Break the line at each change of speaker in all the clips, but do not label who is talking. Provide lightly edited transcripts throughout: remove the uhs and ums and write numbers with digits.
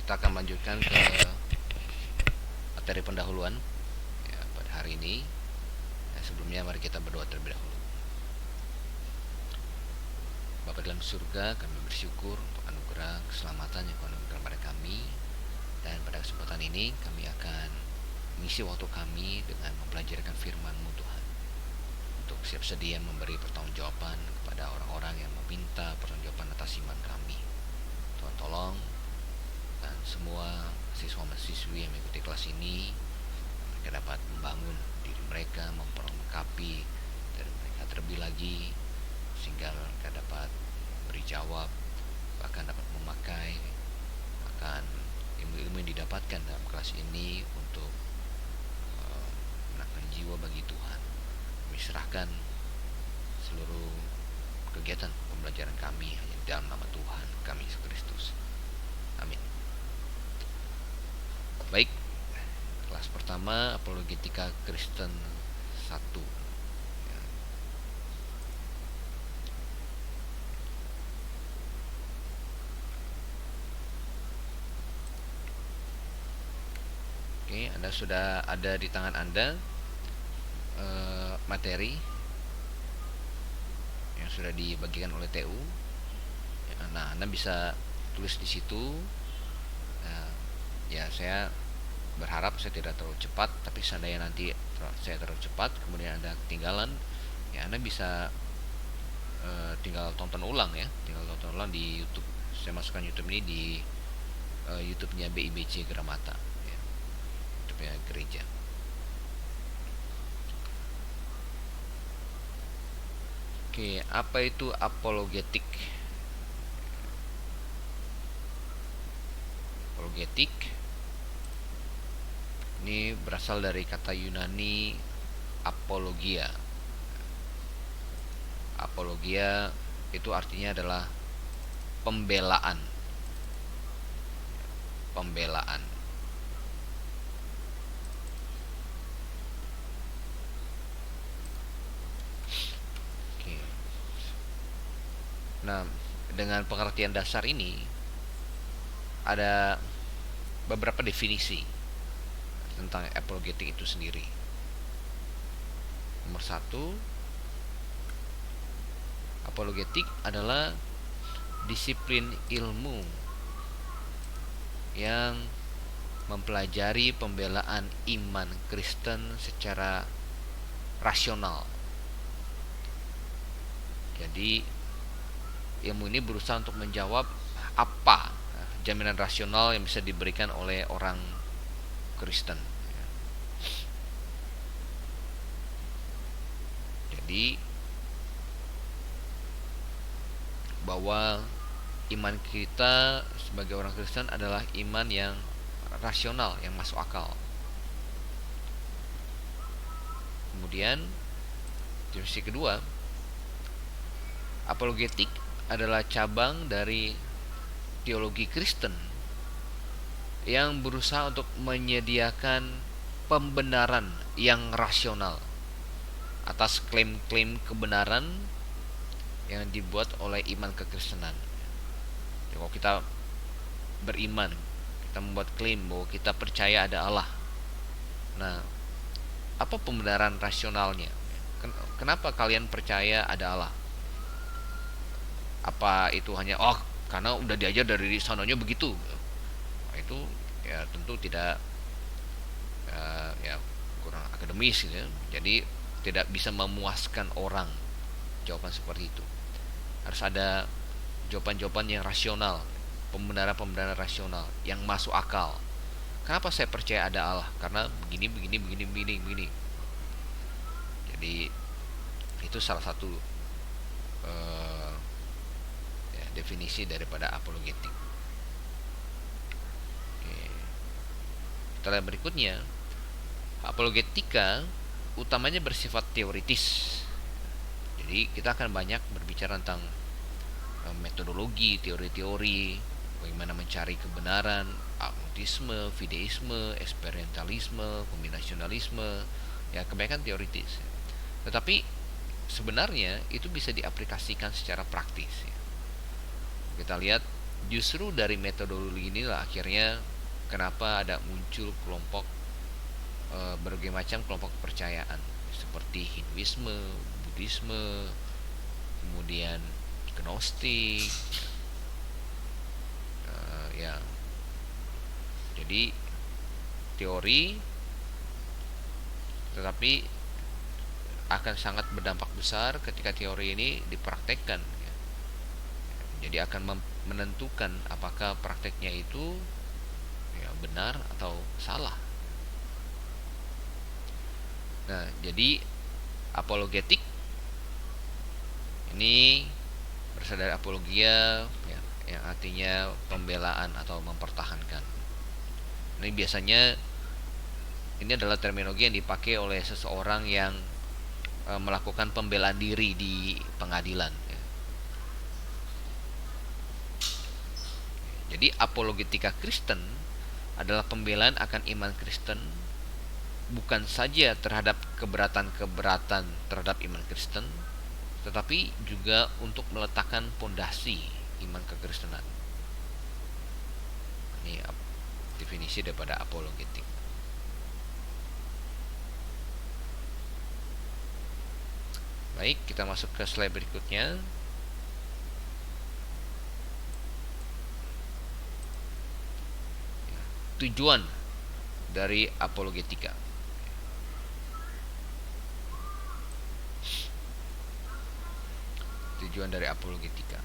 kita akan melanjutkan ke materi pendahuluan ya, pada hari ini. Sebelumnya mari kita berdoa terlebih dahulu. Bapa dalam surga, kami bersyukur untuk anugerah keselamatan yang Kau anugerahkan pada kami. Dan pada kesempatan ini kami akan mengisi waktu kami dengan mempelajari firman-Mu Tuhan. Untuk siap sedia memberi pertanggungjawaban kepada orang-orang yang meminta pertanggungjawaban atas iman kami. Tuhan tolong, dan semua siswa-siswi yang mengikuti kelas ini, mereka dapat membangun diri mereka, memperlengkapi dari mereka terlebih lagi, sehingga mereka dapat beri jawab, bahkan dapat memakai akan ilmu-ilmu yang didapatkan dalam kelas ini untuk menangkan jiwa bagi Tuhan. Kami serahkan seluruh kegiatan pembelajaran kami hanya dalam nama Tuhan kami Yesus Kristus. Amin. Baik, kelas pertama Apologetika Kristen 1. Oke, Anda sudah ada di tangan Anda materi yang sudah dibagikan oleh TU. Nah, Anda bisa tulis di situ. Ya, saya berharap saya tidak terlalu cepat, tapi seandainya nanti saya terlalu cepat, kemudian Anda ketinggalan, ya Anda bisa tinggal tonton ulang ya, di YouTube. Saya masukkan YouTube ini di YouTube-nya BIBC Gramata, ya, YouTube-nya gereja. Oke, apa itu apologetik? Apologetik ini berasal dari kata Yunani apologia. Apologia itu artinya adalah pembelaan. Pembelaan. Oke. Nah, dengan pengertian dasar ini ada beberapa definisi tentang apologetik itu sendiri. Nomor 1, apologetik adalah disiplin ilmu yang mempelajari pembelaan iman Kristen secara rasional. Jadi ilmu ini berusaha untuk menjawab apa jaminan rasional yang bisa diberikan oleh orang Kristen. Jadi bahwa iman kita sebagai orang Kristen adalah iman yang rasional, yang masuk akal. Kemudian definisi kedua, apologetik adalah cabang dari teologi Kristen yang berusaha untuk menyediakan pembenaran yang rasional atas klaim-klaim kebenaran yang dibuat oleh iman kekristenan. Jadi, kalau kita beriman, kita membuat klaim bahwa kita percaya ada Allah. Nah, apa pembenaran rasionalnya? Kenapa kalian percaya ada Allah? Apa itu hanya karena udah diajar dari sononya begitu? Itu ya tentu tidak ya kurang akademis gitu ya. Jadi tidak bisa memuaskan orang jawaban seperti itu. Harus ada jawaban-jawaban yang rasional, pembenaran rasional yang masuk akal. Kenapa saya percaya ada Allah? Karena begini. Jadi itu salah satu definisi daripada apologetik. Kita lihat berikutnya. Apologetika utamanya bersifat teoritis. Jadi kita akan banyak berbicara tentang metodologi, teori-teori, bagaimana mencari kebenaran, agnostisme, fideisme, eksperimentalisme, kombinasionalisme, ya kebanyakan teoritis. Tetapi sebenarnya itu bisa diaplikasikan secara praktis. Kita lihat justru dari metodologi inilah akhirnya kenapa ada muncul kelompok berbagai macam kelompok kepercayaan seperti Hinduisme, Buddhisme, kemudian Gnostik, ya. Jadi teori, tetapi akan sangat berdampak besar ketika teori ini dipraktekkan, ya. Jadi akan menentukan apakah prakteknya itu ya benar atau salah. Nah, jadi apologetik ini berasal dari apologia, ya, yang artinya pembelaan atau mempertahankan. Ini biasanya ini adalah terminologi yang dipakai oleh seseorang yang melakukan pembelaan diri di pengadilan, ya. Jadi apologetika Kristen adalah pembelaan akan iman Kristen, bukan saja terhadap keberatan-keberatan terhadap iman Kristen, tetapi juga untuk meletakkan pondasi iman kekristenan. Ini definisi daripada apologetik. Baik, kita masuk ke slide berikutnya. Tujuan dari apologetika. Tujuan dari apologetika.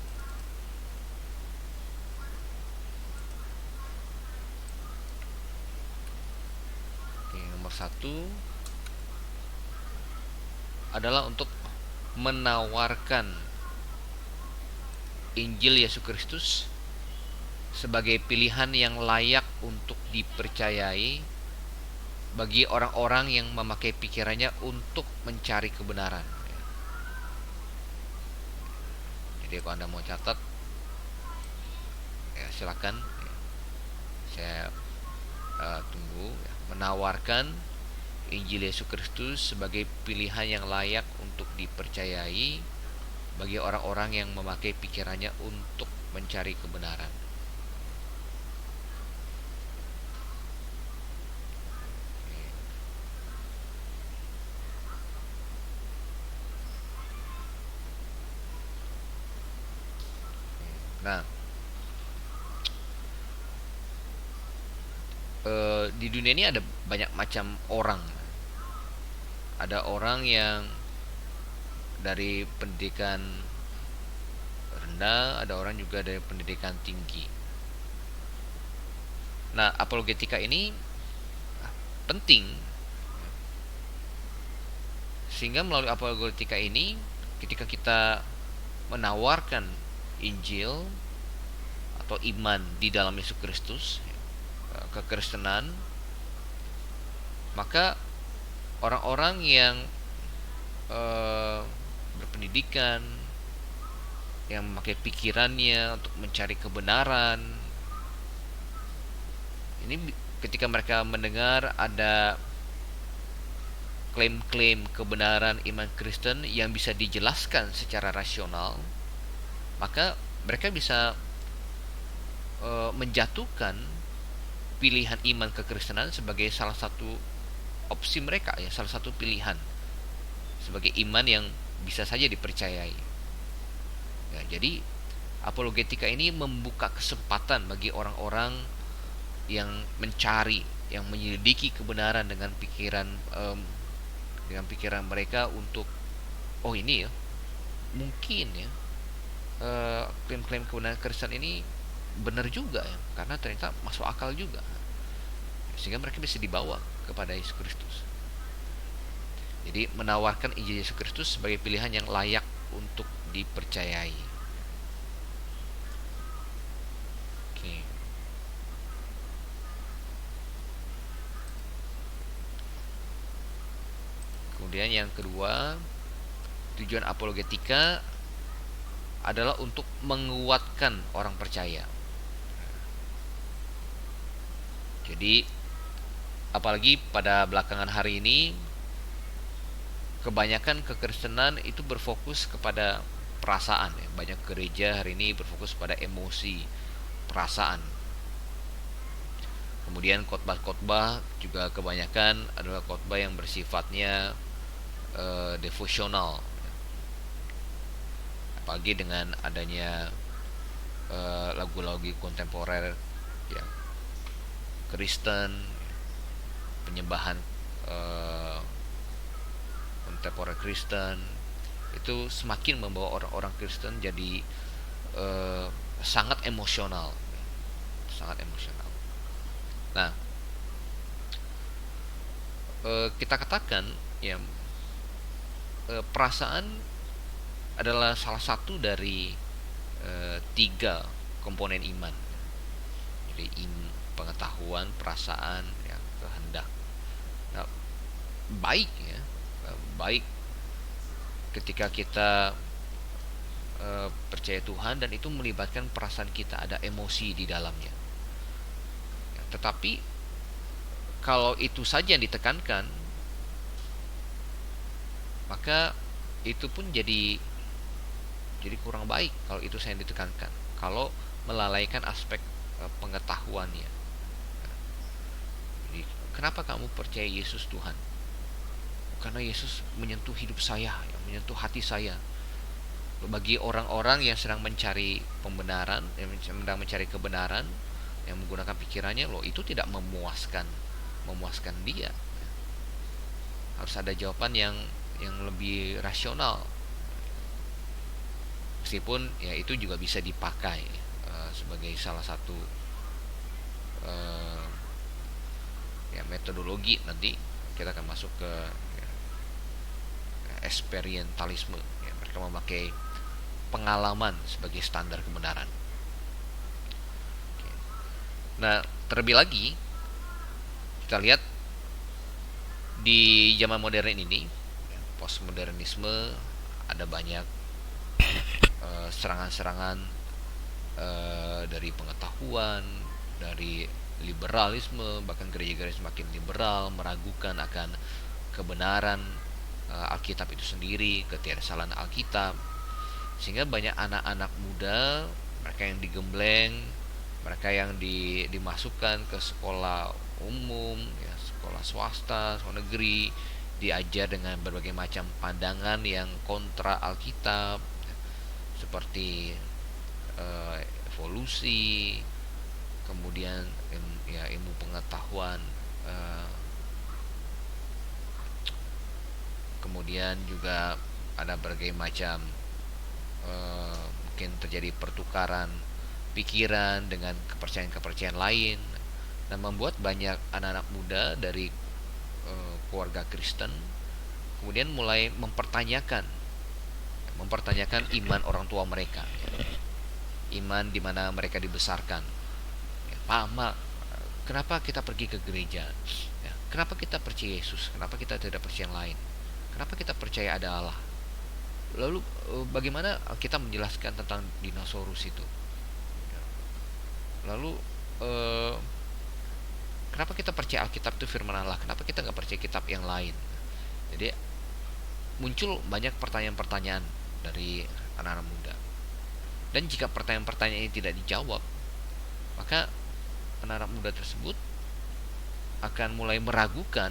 Oke, nomor 1 adalah untuk menawarkan Injil Yesus Kristus sebagai pilihan yang layak untuk dipercayai bagi orang-orang yang memakai pikirannya untuk mencari kebenaran. Jadi kalau Anda mau catat, ya silakan. Saya tunggu. Menawarkan Injil Yesus Kristus sebagai pilihan yang layak untuk dipercayai bagi orang-orang yang memakai pikirannya untuk mencari kebenaran. Nah, di dunia ini ada banyak macam orang. Ada orang yang dari pendidikan rendah, ada orang juga dari pendidikan tinggi. Nah, apologetika ini penting sehingga melalui apologetika ini, ketika kita menawarkan Injil atau iman di dalam Yesus Kristus, kekristenan, maka orang-orang yang berpendidikan, yang memakai pikirannya untuk mencari kebenaran, ini ketika mereka mendengar ada klaim-klaim kebenaran iman Kristen yang bisa dijelaskan secara rasional, maka mereka bisa menjatuhkan pilihan iman kekristenan sebagai salah satu opsi mereka, ya, salah satu pilihan sebagai iman yang bisa saja dipercayai. Ya, jadi apologetika ini membuka kesempatan bagi orang-orang yang mencari, yang menyelidiki kebenaran dengan pikiran mereka untuk, oh ini ya, mungkin ya klaim-klaim kebenaran Kristen ini benar juga ya, karena ternyata masuk akal juga, sehingga mereka bisa dibawa kepada Yesus Kristus. Jadi menawarkan Injil Yesus Kristus sebagai pilihan yang layak untuk dipercayai. Oke. Kemudian yang kedua, tujuan apologetika adalah untuk menguatkan orang percaya. Jadi apalagi pada belakangan hari ini, kebanyakan kekristenan itu berfokus kepada perasaan, ya. Banyak gereja hari ini berfokus pada emosi, perasaan. Kemudian khotbah-khotbah juga kebanyakan adalah khotbah yang bersifatnya devosional, apalagi dengan adanya lagu-lagu kontemporer ya, Kristen, penyembahan eh, kontemporer Kristen, itu semakin membawa orang-orang Kristen jadi eh, sangat emosional, sangat emosional. Nah, kita katakan ya, perasaan adalah salah satu dari tiga komponen iman. Jadi pengetahuan, perasaan, ya, kehendak. Nah, baik ya, baik ketika kita percaya Tuhan dan itu melibatkan perasaan kita, ada emosi di dalamnya. Ya, tetapi kalau itu saja yang ditekankan, maka itu pun jadi kurang baik kalau itu saya ditekankan. Kalau melalaikan aspek pengetahuannya. Jadi, kenapa kamu percaya Yesus Tuhan? Karena Yesus menyentuh hidup saya, ya, menyentuh hati saya. Bagi orang-orang yang sedang mencari pembenaran, yang sedang mencari kebenaran, yang menggunakan pikirannya, loh itu tidak memuaskan dia. Harus ada jawaban yang lebih rasional. Meskipun ya itu juga bisa dipakai sebagai salah satu ya metodologi. Nanti kita akan masuk ke ya, experientialisme ya, mereka memakai pengalaman sebagai standar kebenaran. Oke. Nah, terlebih lagi kita lihat di zaman modern ini, ya, postmodernisme, ada banyak serangan-serangan dari pengetahuan, dari liberalisme, bahkan gereja-gereja semakin liberal, meragukan akan kebenaran Alkitab itu sendiri, ketidaksalaan Alkitab, sehingga banyak anak-anak muda, mereka yang digembleng, mereka yang dimasukkan ke sekolah umum, ya, sekolah swasta, sekolah negeri, diajar dengan berbagai macam pandangan yang kontra Alkitab, seperti evolusi, kemudian ya ilmu pengetahuan, kemudian juga ada berbagai macam mungkin terjadi pertukaran pikiran dengan kepercayaan-kepercayaan lain, dan membuat banyak anak-anak muda dari keluarga Kristen kemudian mulai mempertanyakan iman orang tua mereka, iman di mana mereka dibesarkan. Ya, Pak, kenapa kita pergi ke gereja? Ya, kenapa kita percaya Yesus? Kenapa kita tidak percaya yang lain? Kenapa kita percaya ada Allah? Lalu bagaimana kita menjelaskan tentang dinosaurus itu? Lalu kenapa kita percaya Alkitab itu firman Allah? Kenapa kita nggak percaya kitab yang lain? Jadi muncul banyak pertanyaan-pertanyaan dari anak-anak muda. Dan jika pertanyaan-pertanyaan ini tidak dijawab, maka anak-anak muda tersebut akan mulai meragukan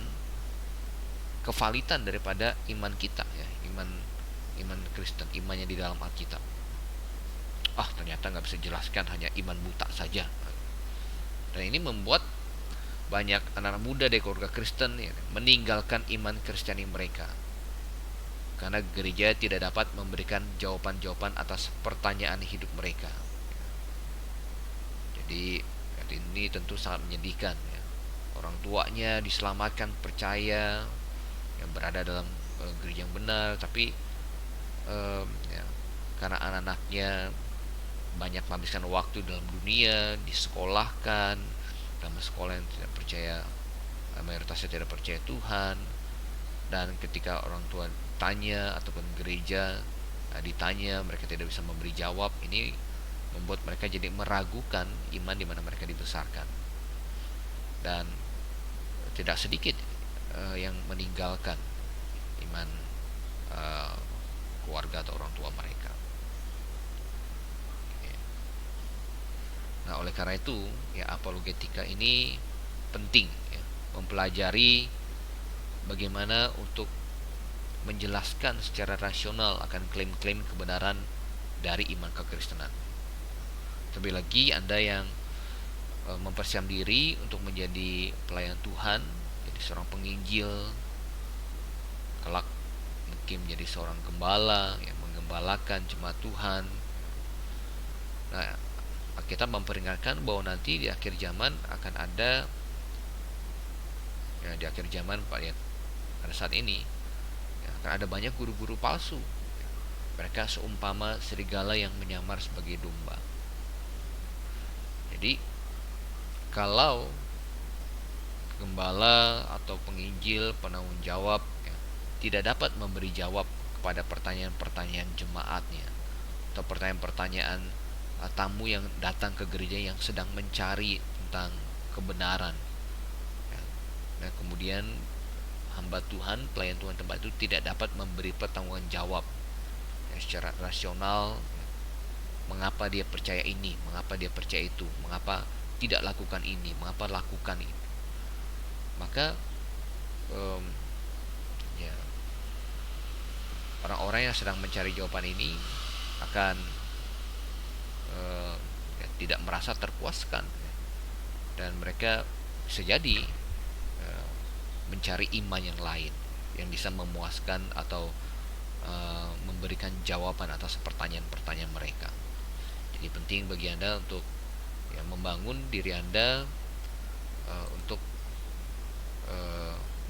kevalitan daripada iman kita, ya, iman Kristen, imannya di dalam Alkitab. Ternyata nggak bisa jelaskan, hanya iman buta saja. Dan ini membuat banyak anak-anak muda dari keluarga Kristen ya, meninggalkan iman Kristiani mereka, karena gereja tidak dapat memberikan jawaban-jawaban atas pertanyaan hidup mereka. Jadi ini tentu sangat menyedihkan ya. Orang tuanya diselamatkan, percaya yang berada dalam gereja yang benar, tapi ya, karena anak-anaknya banyak menghabiskan waktu dalam dunia, disekolahkan dalam sekolah yang tidak percaya, mayoritasnya tidak percaya Tuhan, dan ketika orang tua tanya ataupun gereja ditanya, mereka tidak bisa memberi jawab. Ini membuat mereka jadi meragukan iman di mana mereka dibesarkan, dan tidak sedikit yang meninggalkan iman keluarga atau orang tua mereka. Nah, oleh karena itu, ya apologetika ini penting, ya, mempelajari bagaimana untuk menjelaskan secara rasional akan klaim-klaim kebenaran dari iman kekristenan. Terlebih lagi Anda yang mempersiapkan diri untuk menjadi pelayan Tuhan, jadi seorang penginjil, kelak mungkin menjadi seorang gembala yang menggembalakan jemaat Tuhan. Nah, kita memperingatkan bahwa nanti di akhir zaman akan ada, ya, di akhir zaman pada saat ini, ya, akan ada banyak guru-guru palsu. Mereka seumpama serigala yang menyamar sebagai domba. Jadi kalau gembala atau penginjil penanggung jawab, ya, tidak dapat memberi jawab kepada pertanyaan-pertanyaan jemaatnya atau pertanyaan-pertanyaan tamu yang datang ke gereja yang sedang mencari tentang kebenaran, ya. Nah, kemudian hamba Tuhan, pelayan Tuhan tempat itu tidak dapat memberi pertanggungan jawab, ya, secara rasional, ya, mengapa dia percaya ini, mengapa dia percaya itu, mengapa tidak lakukan ini, mengapa lakukan itu. Maka ya, orang-orang yang sedang mencari jawaban ini akan ya, tidak merasa terpuaskan, ya. Dan mereka bisa jadi mencari iman yang lain yang bisa memuaskan atau memberikan jawaban atas pertanyaan-pertanyaan mereka. Jadi penting bagi Anda untuk, ya, membangun diri Anda untuk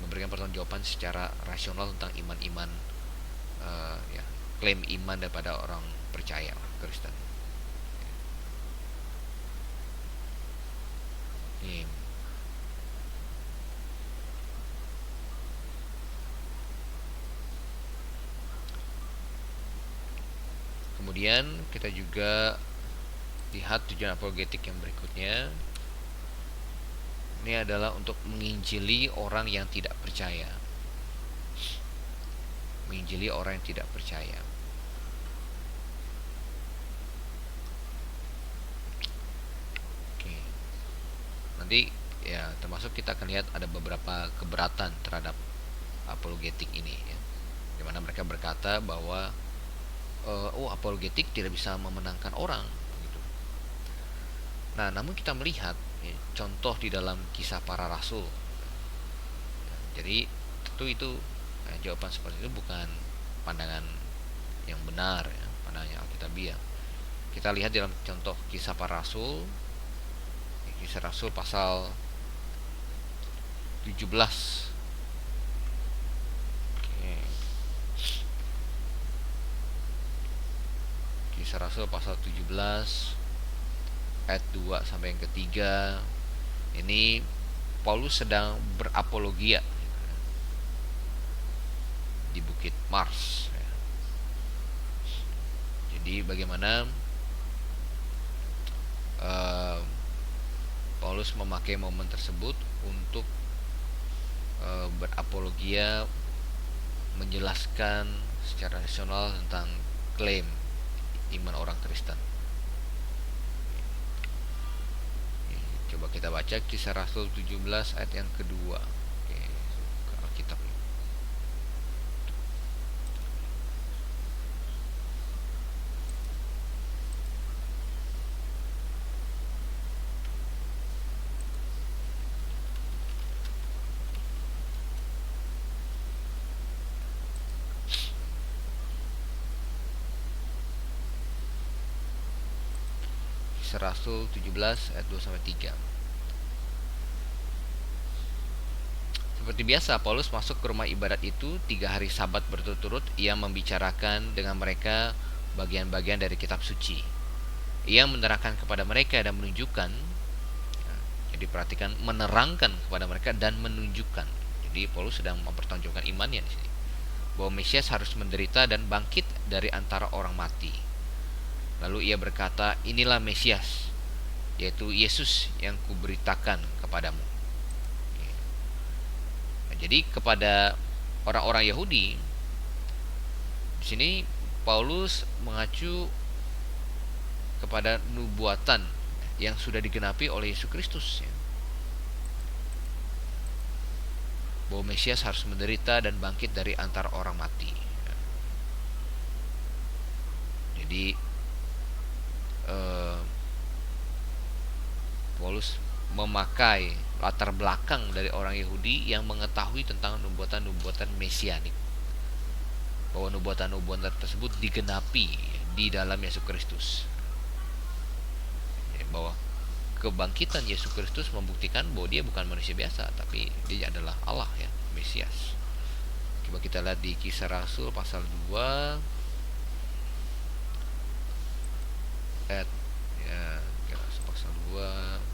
memberikan pertanggungjawaban secara rasional tentang iman-iman, ya, klaim iman daripada orang percaya, orang Kristen. Ini. Kemudian kita juga lihat tujuan apologetik yang berikutnya. Ini adalah untuk menginjili orang yang tidak percaya. Menginjili orang yang tidak percaya. Oke. Nanti, ya, termasuk kita akan lihat ada beberapa keberatan terhadap apologetik ini, ya. Dimana mereka berkata bahwa apologetik tidak bisa memenangkan orang, gitu. Nah, namun kita melihat, ya, contoh di dalam Kisah Para Rasul, ya, jadi tentu itu, ya, jawaban seperti itu bukan pandangan yang benar, ya, pandangan Alkitabiah. Kita lihat dalam contoh Kisah Para Rasul, ya, Kisah Rasul pasal 17. Kisah Rasul pasal 17 ayat 2 sampai yang ketiga. Ini Paulus sedang berapologia di Bukit Mars, ya. Jadi bagaimana Paulus memakai momen tersebut untuk berapologia, menjelaskan secara rasional tentang klaim iman orang Kristen. Coba kita baca Kisah Rasul 17 ayat yang kedua. Oke, ke Alkitab. Kisah Rasul 17 ayat 2 sampai 3. Seperti biasa, Paulus masuk ke rumah ibadat itu 3 hari Sabat berturut-turut. Ia membicarakan dengan mereka bagian-bagian dari kitab suci. Ia menerangkan kepada mereka dan menunjukkan, ya, jadi perhatikan, menerangkan kepada mereka dan menunjukkan. Jadi Paulus sedang mempertonjolkan imannya di sini, bahwa Mesias harus menderita dan bangkit dari antara orang mati. Lalu ia berkata, inilah Mesias, yaitu Yesus yang kuberitakan kepadamu. Nah, jadi kepada orang-orang Yahudi, di sini Paulus mengacu kepada nubuatan yang sudah digenapi oleh Yesus Kristus, ya. Bahwa Mesias harus menderita dan bangkit dari antara orang mati. Jadi Paulus memakai latar belakang dari orang Yahudi yang mengetahui tentang nubuatan-nubuatan mesianik, bahwa nubuatan-nubuatan tersebut digenapi di dalam Yesus Kristus, bahwa kebangkitan Yesus Kristus membuktikan bahwa dia bukan manusia biasa, tapi dia adalah Allah, ya, Mesias. Coba kita lihat di Kisah Rasul pasal 2 ayat, ya, Kisah Rasul pasal 2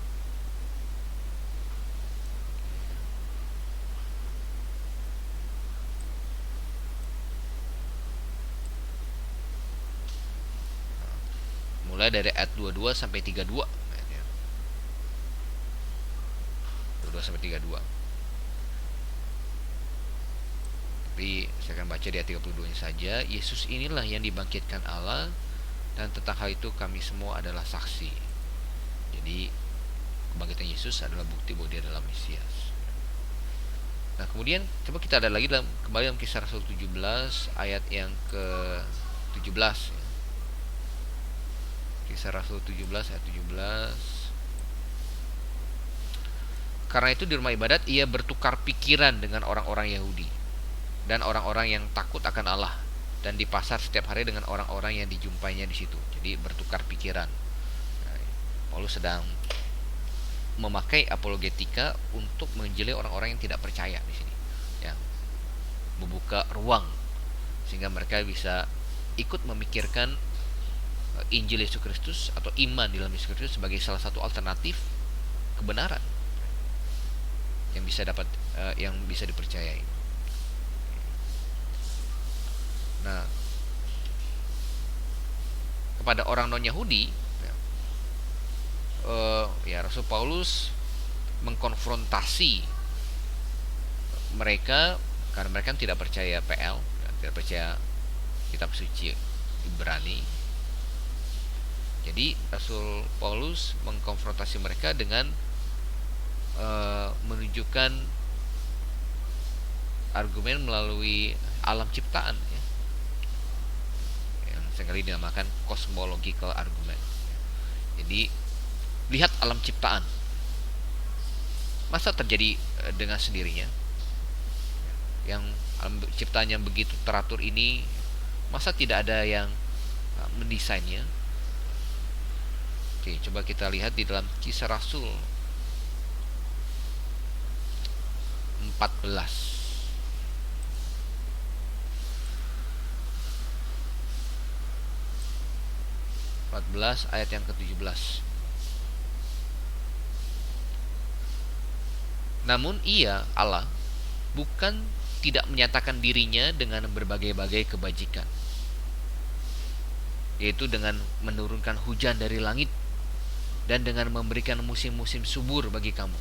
mulai dari ayat 22 sampai 32. 22 sampai 32. Tapi saya akan baca di ayat 32-nya saja. Yesus inilah yang dibangkitkan Allah, dan tentang hal itu kami semua adalah saksi. Jadi kebangkitan Yesus adalah bukti bahwa dia adalah Mesias. Nah, kemudian coba kita lihat lagi kembali dalam Kisah Rasul 17 ayat yang ke-17, ya. Kisah Rasul 17 ayat 17. Karena itu di rumah ibadat ia bertukar pikiran dengan orang-orang Yahudi dan orang-orang yang takut akan Allah, dan di pasar setiap hari dengan orang-orang yang dijumpainya di situ. Jadi bertukar pikiran. Paulus sedang memakai apologetika untuk menginjili orang-orang yang tidak percaya di sini, ya, membuka ruang sehingga mereka bisa ikut memikirkan Injil Yesus Kristus atau iman di dalam Yesus Kristus sebagai salah satu alternatif kebenaran yang bisa dipercayai. Nah, kepada orang non Yahudi, ya, Rasul Paulus mengkonfrontasi mereka karena mereka tidak percaya PL, tidak percaya kitab suci Ibrani. Jadi Rasul Paulus mengkonfrontasi mereka dengan menunjukkan argumen melalui alam ciptaan, ya, yang seringkali dinamakan cosmological argument. Jadi lihat alam ciptaan, masa terjadi dengan sendirinya? Yang alam ciptaan yang begitu teratur ini, masa tidak ada yang mendesainnya? Oke, coba kita lihat di dalam Kisah Rasul 14. Ayat yang ke-17. Namun ia, Allah, bukan tidak menyatakan dirinya dengan berbagai-bagai kebajikan, yaitu dengan menurunkan hujan dari langit dan dengan memberikan musim-musim subur bagi kamu.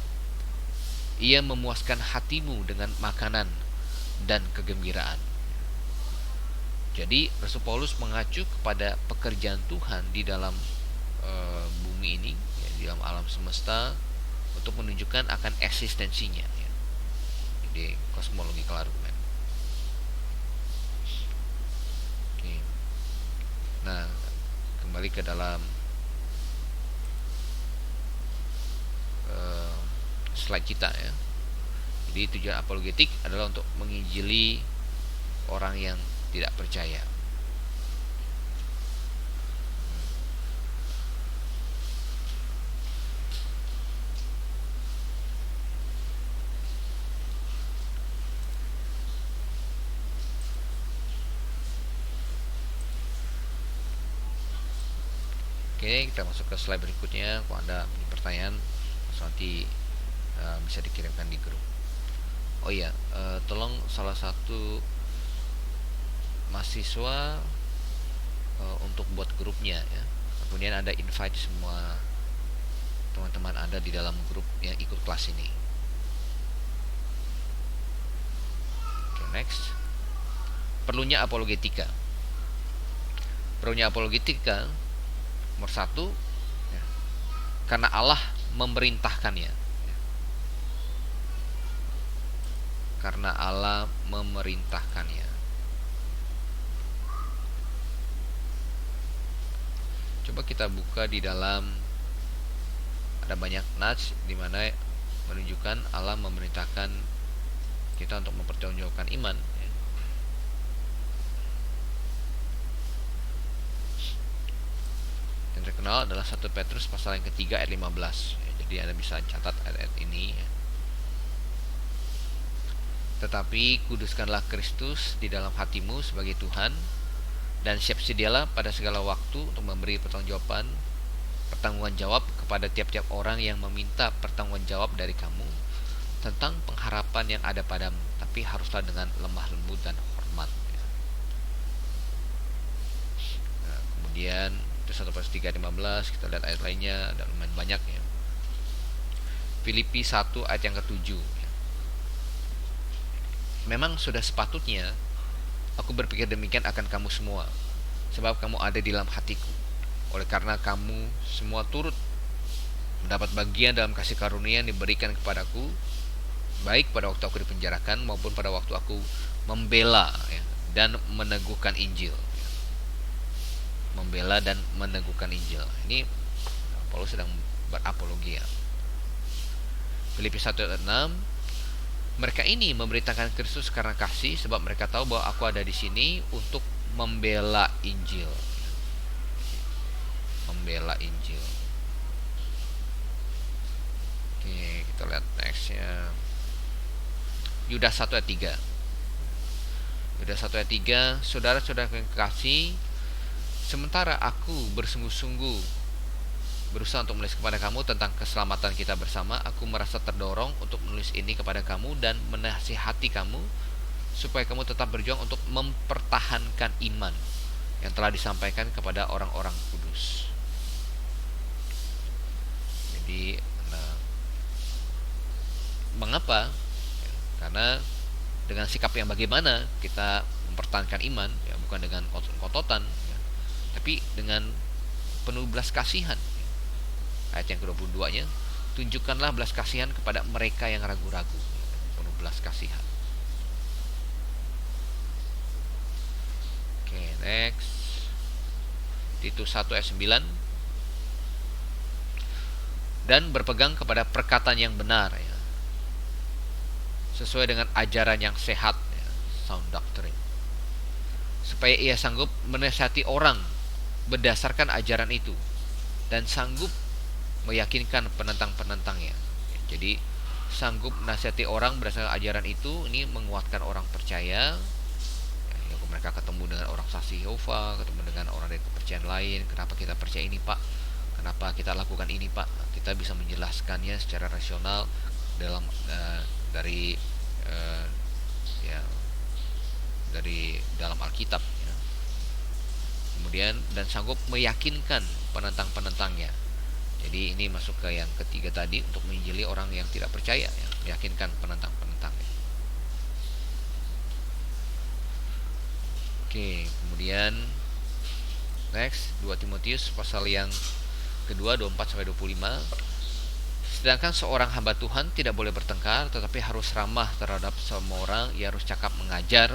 Ia memuaskan hatimu dengan makanan dan kegembiraan. Jadi Rasul Paulus mengacu kepada pekerjaan Tuhan di dalam bumi ini, ya, di dalam alam semesta, untuk menunjukkan akan eksistensinya, ya. Jadi cosmological argument. Oke. Nah, kembali ke dalam slide kita, ya. Jadi tujuan apologetik adalah untuk menginjili orang yang tidak percaya. Oke, kita masuk ke slide berikutnya. Kalau Anda punya pertanyaan, nanti bisa dikirimkan di grup. Oh iya, tolong salah satu mahasiswa untuk buat grupnya, ya. Kemudian Anda invite semua teman-teman Anda di dalam grup yang ikut kelas ini. Oke, next. Perlunya apologetika. Nomor 1, ya, karena Allah memerintahkannya. Karena Allah memerintahkannya. Coba kita buka di dalam, ada banyak nats di mana menunjukkan Allah memerintahkan kita untuk mempertanggungjawabkan iman. Yang terkenal adalah 1 Petrus pasal yang ketiga ayat 15. Jadi Anda bisa catat ayat ini. Tetapi kuduskanlah Kristus di dalam hatimu sebagai Tuhan, dan siap sedialah pada segala waktu untuk memberi pertanggungan jawab kepada tiap-tiap orang yang meminta pertanggungan jawab dari kamu tentang pengharapan yang ada padamu, tapi haruslah dengan lemah lembut dan hormat. Nah, kemudian itu 1 Petrus 3:15, kita lihat ayat lainnya, ada lumayan banyak ya. Filipi 1 ayat yang ke-7. Memang sudah sepatutnya aku berpikir demikian akan kamu semua, sebab kamu ada di dalam hatiku. Oleh karena kamu semua turut mendapat bagian dalam kasih karunia yang diberikan kepadaku, baik pada waktu aku dipenjarakan maupun pada waktu aku membela dan meneguhkan Injil. Membela dan meneguhkan Injil. Ini Paulus sedang berapologia. Filipi 1:6, mereka ini memberitakan Kristus karena kasih, sebab mereka tahu bahwa aku ada di sini untuk membela Injil. Membela Injil. Oke, kita lihat nextnya. Yudas 1 ayat 3. Yudas 1 ayat 3, saudara-saudara yang kekasih, sementara aku bersungguh-sungguh berusaha untuk menulis kepada kamu tentang keselamatan kita bersama, aku merasa terdorong untuk menulis ini kepada kamu dan menasihati kamu supaya kamu tetap berjuang untuk mempertahankan iman yang telah disampaikan kepada orang-orang kudus. Jadi, mengapa? Karena dengan sikap yang bagaimana kita mempertahankan iman, bukan dengan kototan, tapi dengan penuh belas kasihan. Ayat yang ke-22-nya, tunjukkanlah belas kasihan kepada mereka yang ragu-ragu. Penuh belas kasihan. Oke, next. Titus 1 ayat 9. Dan berpegang kepada perkataan yang benar, sesuai dengan ajaran yang sehat, sound doctrine, supaya ia sanggup menasihati orang berdasarkan ajaran itu dan sanggup meyakinkan penentang-penentangnya. Jadi sanggup menasihati orang berdasarkan ajaran itu, ini menguatkan orang percaya. Mereka ketemu dengan orang saksi Yehova, ketemu dengan orang dari kepercayaan lain. Kenapa kita percaya ini, Pak? Kenapa kita lakukan ini, Pak? Kita bisa menjelaskannya secara rasional dalam dari dalam Alkitab. Kemudian dan sanggup meyakinkan penentang-penentangnya. Jadi ini masuk ke yang ketiga tadi, untuk menginjili orang yang tidak percaya, meyakinkan penentang-penentangnya. Oke, kemudian next 2 Timotius pasal yang kedua 24-25. Sedangkan seorang hamba Tuhan tidak boleh bertengkar, tetapi harus ramah terhadap semua orang. Ia harus cakap mengajar,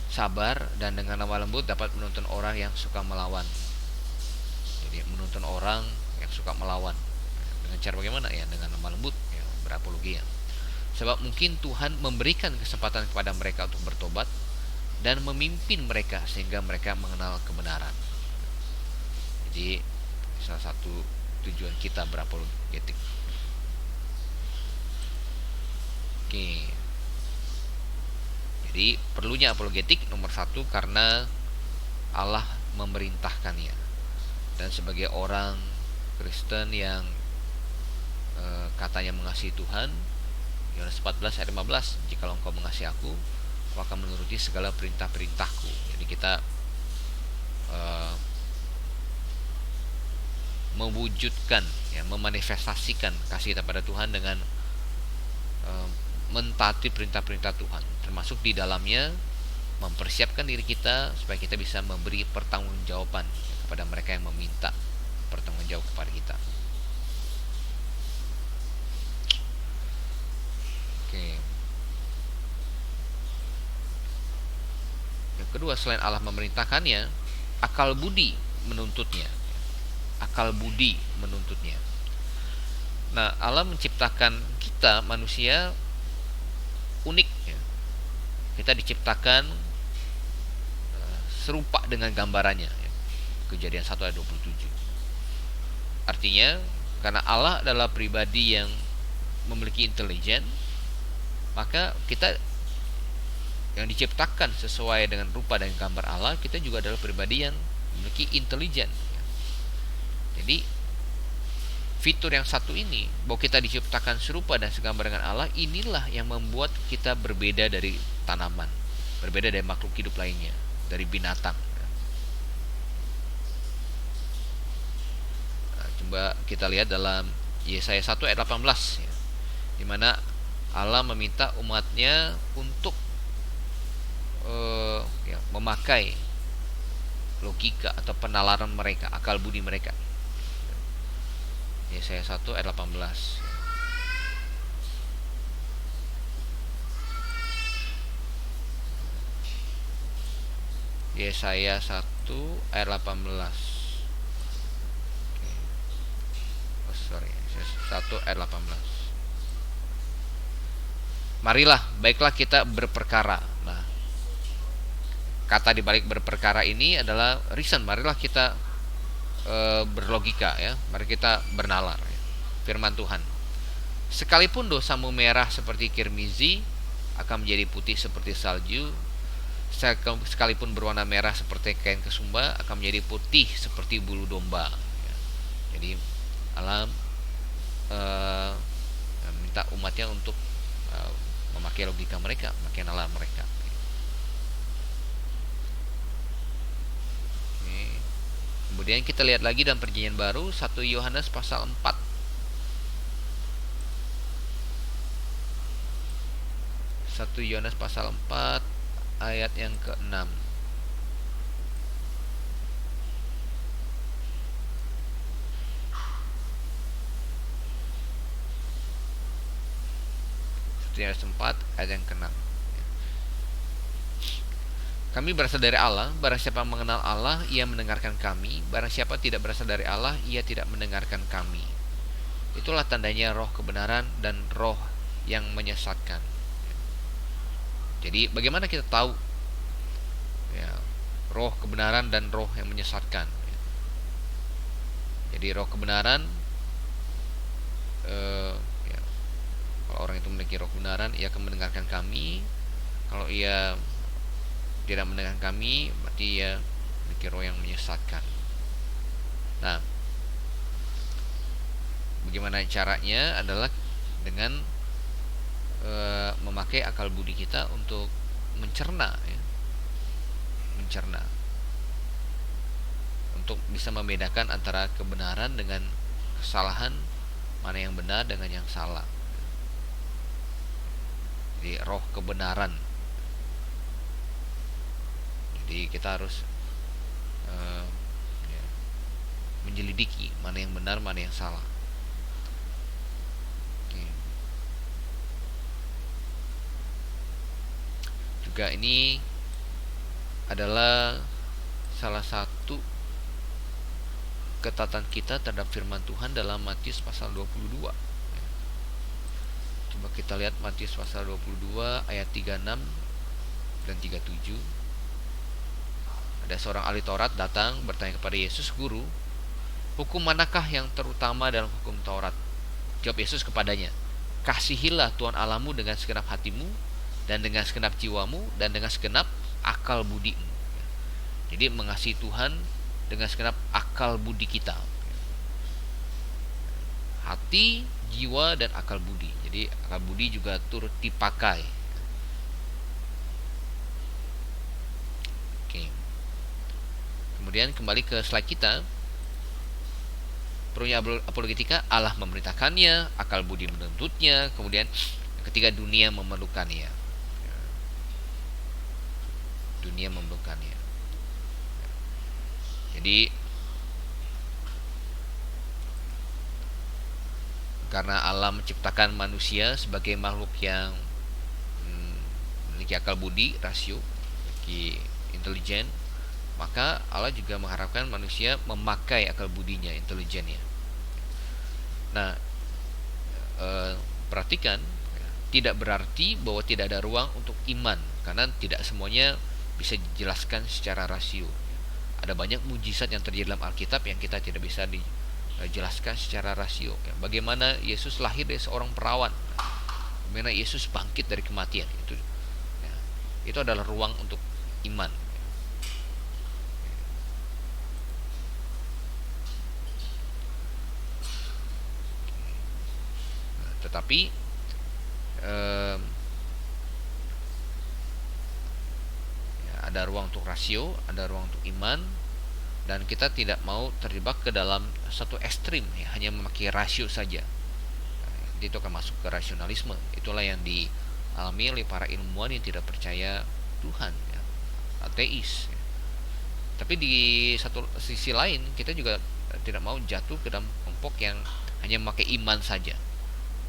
sabar, dan dengan lemah lembut dapat menuntun orang yang suka melawan. Jadi menuntun orang yang suka melawan dengan cara bagaimana? Dengan lemah lembut, berapologia. Sebab mungkin Tuhan memberikan kesempatan kepada mereka untuk bertobat dan memimpin mereka sehingga mereka mengenal kebenaran. Jadi salah satu tujuan kita berapologetik. Oke. Jadi perlunya apologetik nomor 1 karena Allah memerintahkannya. Dan sebagai orang Kristen yang katanya mengasihi Tuhan, Yohanes 14 ayat 15, jikalau engkau mengasihi aku, kau akan menuruti segala perintah-perintahku. Jadi kita mewujudkan, memanifestasikan kasih kita pada Tuhan dengan mentaati perintah-perintah Tuhan, termasuk di dalamnya mempersiapkan diri kita supaya kita bisa memberi pertanggungjawaban kepada mereka yang meminta pertanggungjawab kepada kita. kedua, selain Allah memerintahkannya, akal budi menuntutnya. Akal budi menuntutnya. Nah, Allah menciptakan kita manusia unik ya. Kita diciptakan serupa dengan gambarannya ya. Kejadian 1 ayat 27. Artinya karena Allah adalah pribadi yang memiliki intelijen, maka kita yang diciptakan sesuai dengan rupa dan gambar Allah, kita juga adalah pribadi yang memiliki intelijen ya. Jadi fitur yang satu ini, bahwa kita diciptakan serupa dan segambar dengan Allah, inilah yang membuat kita berbeda dari tanaman, berbeda dari makhluk hidup lainnya, dari binatang. Nah, coba kita lihat dalam Yesaya 1 ayat 18 ya, di mana Allah meminta umatnya untuk memakai logika atau penalaran mereka, akal budi mereka. Yesaya 1 ayat 18. Yesaya 1 ayat 18. Oh, sorry. 1 ayat 18. Marilah, baiklah kita berperkara. Nah, kata dibalik berperkara ini adalah reason. Marilah kita berlogika ya. Mari kita bernalar ya. Firman Tuhan. Sekalipun dosamu merah seperti kirmizi, akan menjadi putih seperti salju. Sekalipun berwarna merah seperti kain kesumba, akan menjadi putih seperti bulu domba ya. Jadi Allah minta umatnya untuk memakai logika mereka, memakai nalar mereka. Kemudian kita lihat lagi dalam Perjanjian Baru 1 Yohanes pasal 4. 1 Yohanes pasal 4 ayat yang ke-6. Yohanes 4 ayat yang ke-6. Kami berasal dari Allah, barang siapa mengenal Allah, ia mendengarkan kami. Barang siapa tidak berasal dari Allah, ia tidak mendengarkan kami. Itulah tandanya roh kebenaran dan roh yang menyesatkan. Jadi bagaimana kita tahu ya, roh kebenaran dan roh yang menyesatkan? Jadi roh kebenaran, ya, kalau orang itu memiliki roh kebenaran, ia akan mendengarkan kami. Kalau ia tidak mendengarkan kami, berarti ia memiliki roh yang menyesatkan. Nah, bagaimana caranya adalah dengan memakai akal budi kita untuk mencerna ya. Mencerna untuk bisa membedakan antara kebenaran dengan kesalahan, mana yang benar dengan yang salah. Jadi roh kebenaran. Jadi kita harus menjelidiki mana yang benar, mana yang salah. Juga ini adalah salah satu ketatan kita terhadap firman Tuhan dalam Matius pasal 22. Coba kita lihat Matius pasal 22 ayat 36 dan 37. Ada seorang ahli Taurat datang bertanya kepada Yesus, "Guru, hukum manakah yang terutama dalam hukum Taurat?" Jawab Yesus kepadanya, "Kasihilah Tuhan Allahmu dengan segenap hatimu, dan dengan segenap jiwamu, dan dengan segenap akal budimu." Jadi mengasihi Tuhan dengan segenap akal budi kita, hati, jiwa, dan akal budi. Jadi akal budi juga turut dipakai. Oke. Kemudian kembali ke slide kita. Perlunya apologetika, Allah memerintahkannya, akal budi menuntutnya, kemudian ketiga, dunia memerlukannya. Dunia memerlukannya. Jadi karena Allah menciptakan manusia sebagai makhluk yang memiliki akal budi, rasio, memiliki intelijen, maka Allah juga mengharapkan manusia memakai akal budinya, intelijennya. Nah, perhatikan, tidak berarti bahwa tidak ada ruang untuk iman, karena tidak semuanya bisa dijelaskan secara rasio. Ada banyak mujizat yang terjadi dalam Alkitab yang kita tidak bisa dijelaskan secara rasio. Bagaimana Yesus lahir dari seorang perawan, bagaimana Yesus bangkit dari kematian, itu adalah ruang untuk iman. Tetapi ada ruang untuk rasio, ada ruang untuk iman, dan kita tidak mau terjebak ke dalam satu ekstrim, hanya memakai rasio saja. Itu akan masuk ke rasionalisme. Itulah yang dialami oleh para ilmuwan yang tidak percaya Tuhan, ateis. Tapi di satu sisi lain, kita juga tidak mau jatuh ke dalam kelompok yang hanya memakai iman saja.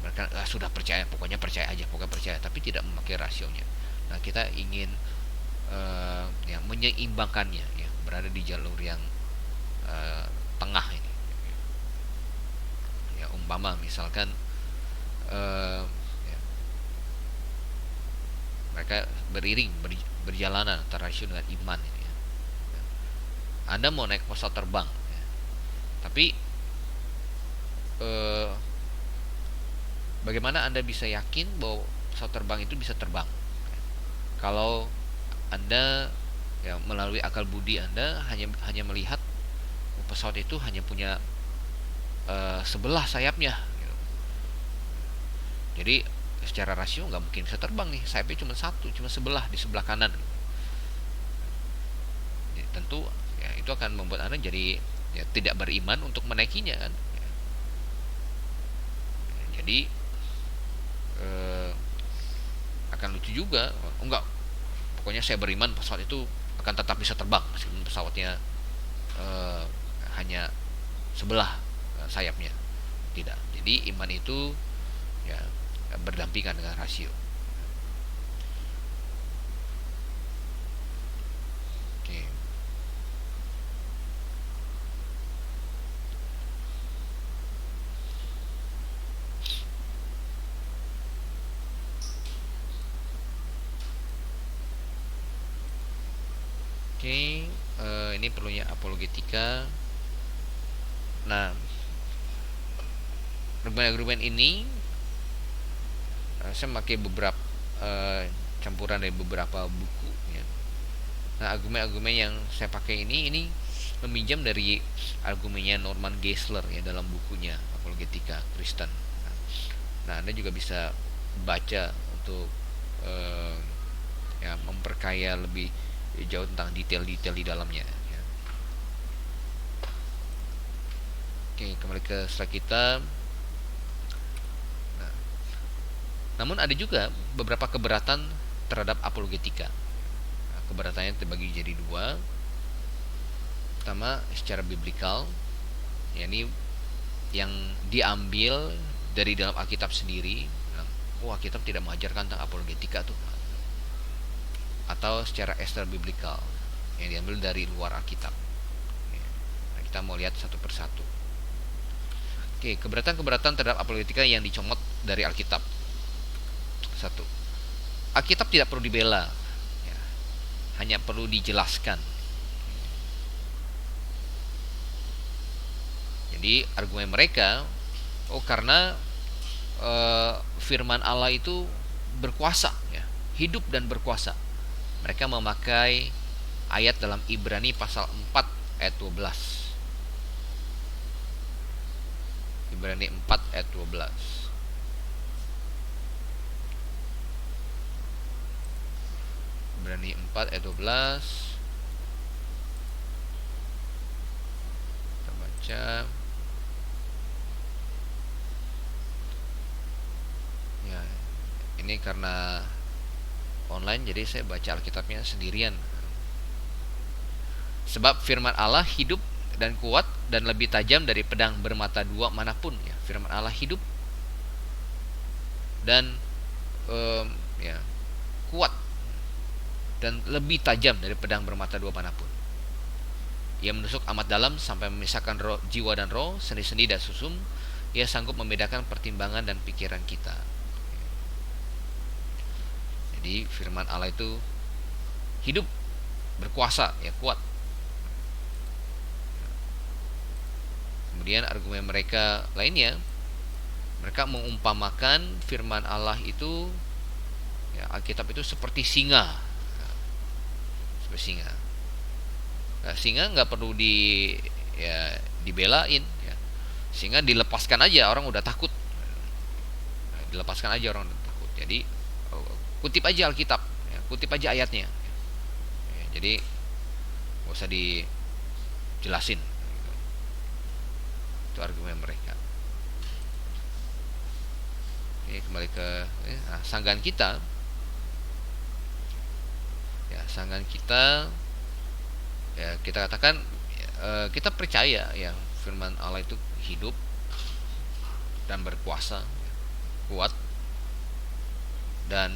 Mereka sudah percaya, pokoknya percaya aja, pokoknya percaya, tapi tidak memakai rasionya. Nah, kita ingin menyeimbangkannya, berada di jalur yang tengah ini. Umpama misalkan mereka beriring berjalanan antara rasio dengan iman ini. Anda mau naik pesawat terbang, tapi bagaimana Anda bisa yakin bahwa pesawat terbang itu bisa terbang? Kalau Anda melalui akal budi Anda hanya melihat pesawat itu hanya punya sebelah sayapnya, jadi secara rasio nggak mungkin bisa terbang nih, sayapnya cuma satu, cuma sebelah, di sebelah kanan. Jadi, tentu itu akan membuat Anda jadi tidak beriman untuk menaikinya kan. Jadi akan lucu juga, enggak, pokoknya saya beriman pesawat itu akan tetap bisa terbang meskipun pesawatnya hanya sebelah sayapnya. Tidak. Jadi iman itu berdampingan dengan rasio. Oke. Oke, ini perlunya apologetika. Nah, argumen-argumen ini saya memakai beberapa campuran dari beberapa buku. Nah, argumen-argumen yang saya pakai ini meminjam dari argumennya Norman Geisler dalam bukunya Apologetika Kristen. Nah, Anda juga bisa baca untuk memperkaya lebih jauh tentang detail-detail di dalamnya. Oke, kembali ke slide kita. Namun ada juga beberapa keberatan terhadap apologetika. Keberatannya terbagi jadi dua. Pertama, secara biblikal, yakni yang diambil dari dalam Alkitab sendiri. Alkitab tidak mengajarkan tentang apologetika tuh. Atau secara extra biblikal, yang diambil dari luar Alkitab. Nah, kita mau lihat satu persatu. Oke, keberatan-keberatan terhadap apologetika yang dicomot dari Alkitab. Satu, Alkitab tidak perlu dibela, hanya perlu dijelaskan. Jadi argumen mereka, karena firman Allah itu berkuasa, hidup dan berkuasa. Mereka memakai ayat dalam Ibrani pasal 4 ayat 12. Ibrani 4 ayat 12. Ibrani 4 ayat 12. Kita baca. Ya, ini karena online jadi saya baca Alkitabnya sendirian. Sebab firman Allah hidup dan kuat dan lebih tajam dari pedang bermata dua manapun. Firman Allah hidup dan kuat dan lebih tajam dari pedang bermata dua panah pun. Ia menusuk amat dalam sampai memisahkan jiwa dan roh, sendi-sendi dan susum. Ia sanggup membedakan pertimbangan dan pikiran kita. Jadi firman Allah itu hidup, berkuasa, ya, kuat. Kemudian argumen mereka lainnya, mereka mengumpamakan firman Allah itu, ya, Alkitab itu seperti singa, seperti singa. Nah, singa nggak perlu ya, dibelain, ya. Singa dilepaskan aja orang udah takut, dilepaskan aja orang udah takut. Jadi kutip aja Alkitab, ya, kutip aja ayatnya, ya, jadi nggak usah dijelasin. Itu argumen mereka. Ini kembali ke sanggahan kita, ya, sanggahan kita, ya, kita katakan, kita percaya, ya, firman Allah itu hidup dan berkuasa, kuat, dan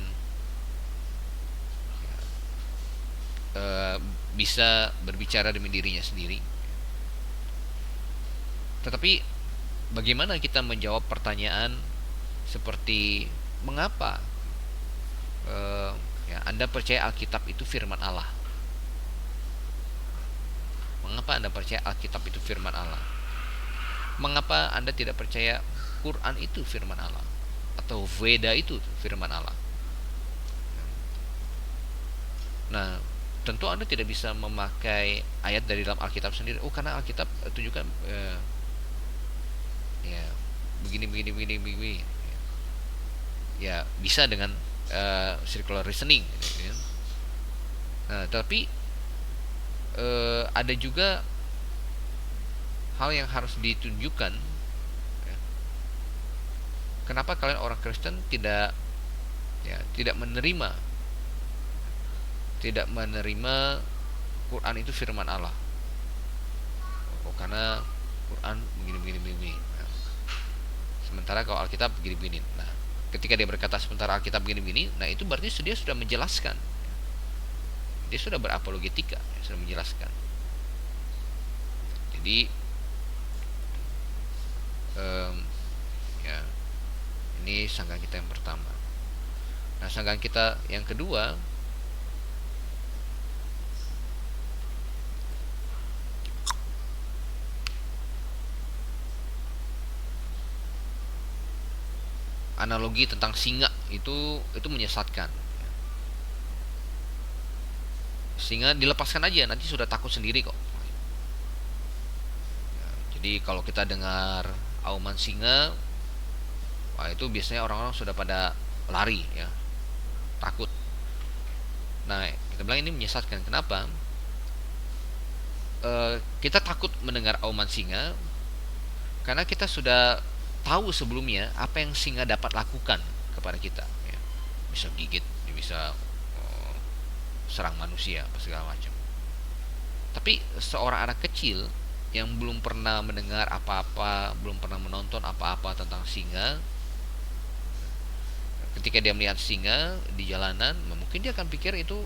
bisa berbicara demi dirinya sendiri. Tetapi bagaimana kita menjawab pertanyaan seperti mengapa ya, Anda percaya Alkitab itu firman Allah? Mengapa Anda percaya Alkitab itu firman Allah? Mengapa Anda tidak percaya Quran itu firman Allah? Atau Veda itu firman Allah? Nah, tentu Anda tidak bisa memakai ayat dari dalam Alkitab sendiri. Oh, karena Alkitab tunjukkan ya begini. Ya, bisa dengan circular reasoning, gitu, ya. Nah, tapi ada juga hal yang harus ditunjukkan, ya. Kenapa kalian orang Kristen tidak menerima Quran itu firman Allah? Oh, karena Quran begini. Nah, sementara kalau Alkitab begini. Nah, ketika dia berkata sementara Alkitab begini, nah itu berarti dia sudah menjelaskan. Dia sudah berapologetika, sudah menjelaskan. Jadi ya, ini sanggahan kita yang pertama. Nah, sanggahan kita yang kedua, analogi tentang singa itu menyesatkan. Singa dilepaskan aja, nanti sudah takut sendiri kok. Ya, jadi kalau kita dengar auman singa, wah, itu biasanya orang-orang sudah pada lari, ya, takut. Nah, kita bilang ini menyesatkan. Kenapa? Kita takut mendengar auman singa karena kita sudah tahu sebelumnya apa yang singa dapat lakukan kepada kita, ya. Bisa gigit, bisa serang manusia, apa segala macam. Tapi seorang anak kecil yang belum pernah mendengar apa-apa, belum pernah menonton apa-apa tentang singa, ketika dia melihat singa di jalanan, mungkin dia akan pikir itu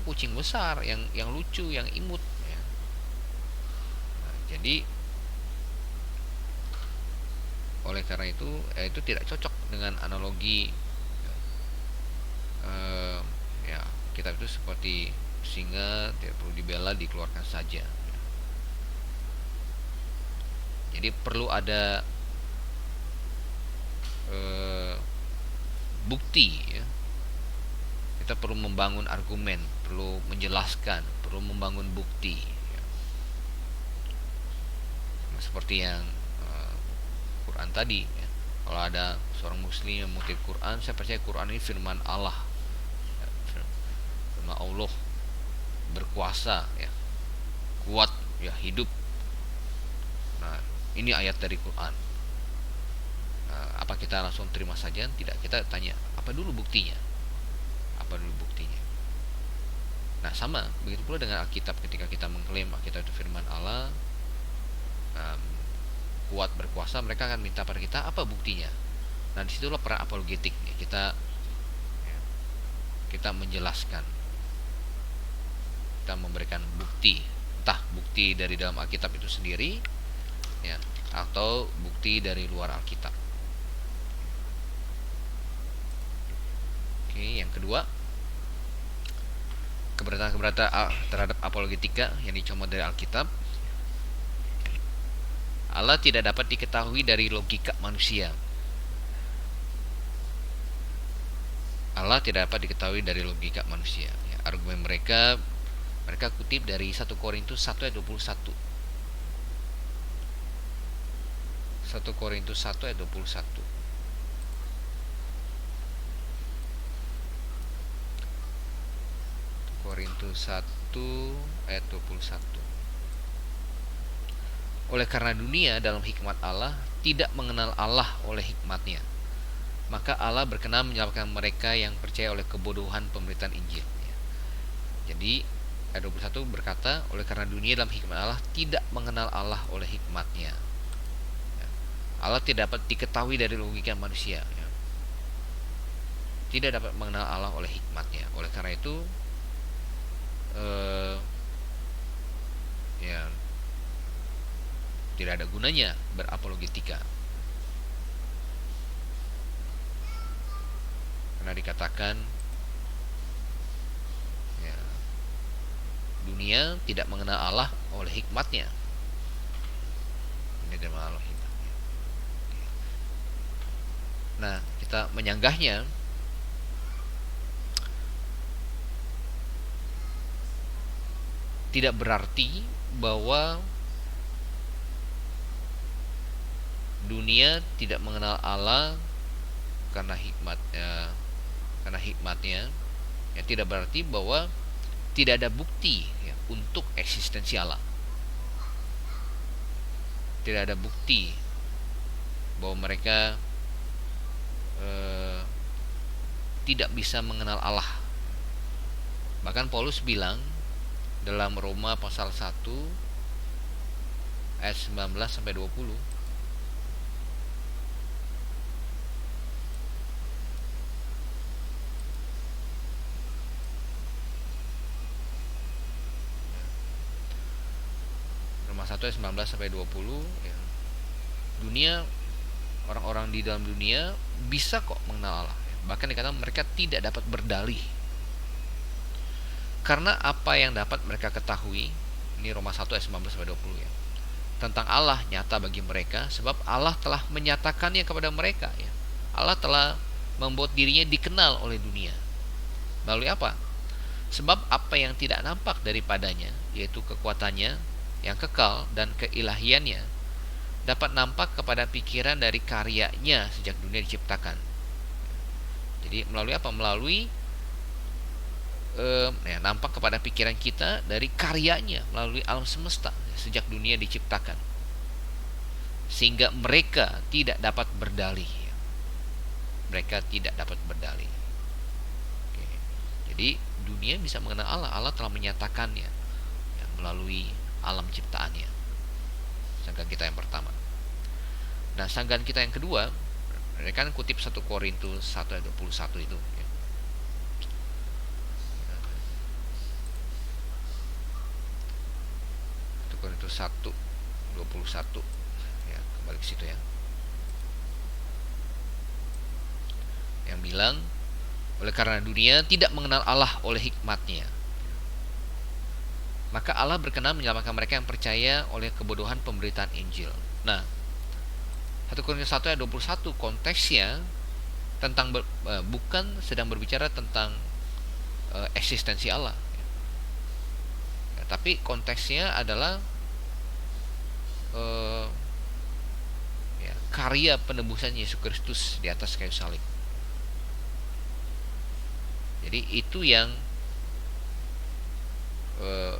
kucing besar yang lucu, yang imut, ya. Nah, jadi oleh karena itu tidak cocok dengan analogi, ya, kitab itu seperti singa, tidak perlu dibela, dikeluarkan saja. Jadi perlu ada bukti, ya. Kita perlu membangun argumen, perlu menjelaskan, perlu membangun bukti, ya. Seperti yang Quran tadi, ya. Kalau ada seorang muslim yang mengutip Quran, saya percaya Quran ini firman Allah, ya, firman Allah, berkuasa, ya, kuat, ya, hidup. Nah, ini ayat dari Quran. Nah, apa kita langsung terima saja? Tidak, kita tanya apa dulu buktinya. Nah, sama begitu pula dengan Alkitab. Ketika kita mengklaim Alkitab itu firman Allah, kuat, berkuasa, mereka akan minta pada kita apa buktinya. Nah, disitulah peran apologetik, ya. Kita menjelaskan kita memberikan bukti, entah bukti dari dalam Alkitab itu sendiri, ya, atau bukti dari luar Alkitab. Oke, yang kedua, keberatan-keberatan terhadap apologetika yang dicomot dari Alkitab. Allah tidak dapat diketahui dari logika manusia. Allah tidak dapat diketahui dari logika manusia. Ya, argumen mereka kutip dari 1 Korintus 1 ayat 21. 1 Korintus 1 ayat 21. Korintus 1 ayat 21. Oleh karena dunia dalam hikmat Allah tidak mengenal Allah oleh hikmatnya, maka Allah berkenan menyelamatkan mereka yang percaya oleh kebodohan pemberitaan Injil. Jadi ayat 21 berkata, oleh karena dunia dalam hikmat Allah tidak mengenal Allah oleh hikmatnya. Allah tidak dapat diketahui dari logika manusia. Tidak dapat mengenal Allah oleh hikmatnya. Oleh karena itu, tidak ada gunanya berapologetika. Karena dikatakan dunia tidak mengenal Allah oleh hikmatnya. Ini tidak mengenal Allah hikmatnya. Nah, kita menyanggahnya. Tidak berarti bahwa dunia tidak mengenal Allah karena hikmatnya, ya, tidak berarti bahwa tidak ada bukti, ya, untuk eksistensi Allah. Tidak ada bukti bahwa mereka tidak bisa mengenal Allah. Bahkan Paulus bilang dalam Roma pasal 1 ayat 19 sampai 20. Roma 1 ayat 19 sampai 20, ya. Dunia, orang-orang di dalam dunia bisa kok mengenal Allah. Bahkan dikatakan mereka tidak dapat berdalih. Karena apa yang dapat mereka ketahui, ini Roma 1 ayat 19 sampai 20, ya, tentang Allah nyata bagi mereka, sebab Allah telah menyatakannya kepada mereka, ya. Allah telah membuat dirinya dikenal oleh dunia. Melalui apa? Sebab apa yang tidak nampak daripadanya, yaitu kekuatannya yang kekal dan keilahiannya, dapat nampak kepada pikiran dari karyanya sejak dunia diciptakan. Jadi melalui apa? Melalui nampak kepada pikiran kita dari karyanya melalui alam semesta sejak dunia diciptakan, sehingga mereka tidak dapat berdalih. Mereka tidak dapat berdalih. Oke. Jadi dunia bisa mengenal Allah. Allah telah menyatakannya, ya, melalui alam ciptaannya. Sanggahan kita yang pertama. Nah, sanggahan kita yang kedua, mereka kan kutip 1 Korintus 1 ayat 21 itu, ya. 1 Korintus 1 21, ya, kembali ke situ, ya. Yang bilang, oleh karena dunia tidak mengenal Allah oleh hikmatnya, maka Allah berkenan menyelamatkan mereka yang percaya oleh kebodohan pemberitaan Injil. Nah, 1 Korintus 1 ayat 21 konteksnya tentang bukan sedang berbicara tentang eksistensi Allah, ya, tapi konteksnya adalah ya, karya penebusan Yesus Kristus di atas kayu salib. Jadi itu yang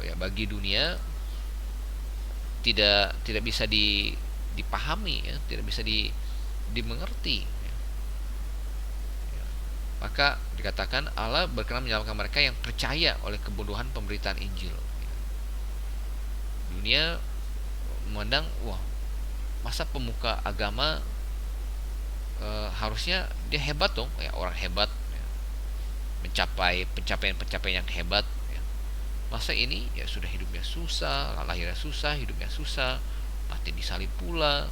ya, bagi dunia tidak bisa dipahami, ya, tidak bisa dimengerti, ya. Ya. Maka dikatakan Allah berkenan menyelamatkan mereka yang percaya oleh kebodohan pemberitaan Injil. Ya. Dunia memandang, wah, masa pemuka agama harusnya dia hebat dong, ya, orang hebat, ya, mencapai pencapaian yang hebat, ya. Masa ini ya sudah hidupnya susah, lahirnya susah, hidupnya susah, mati disalib pula.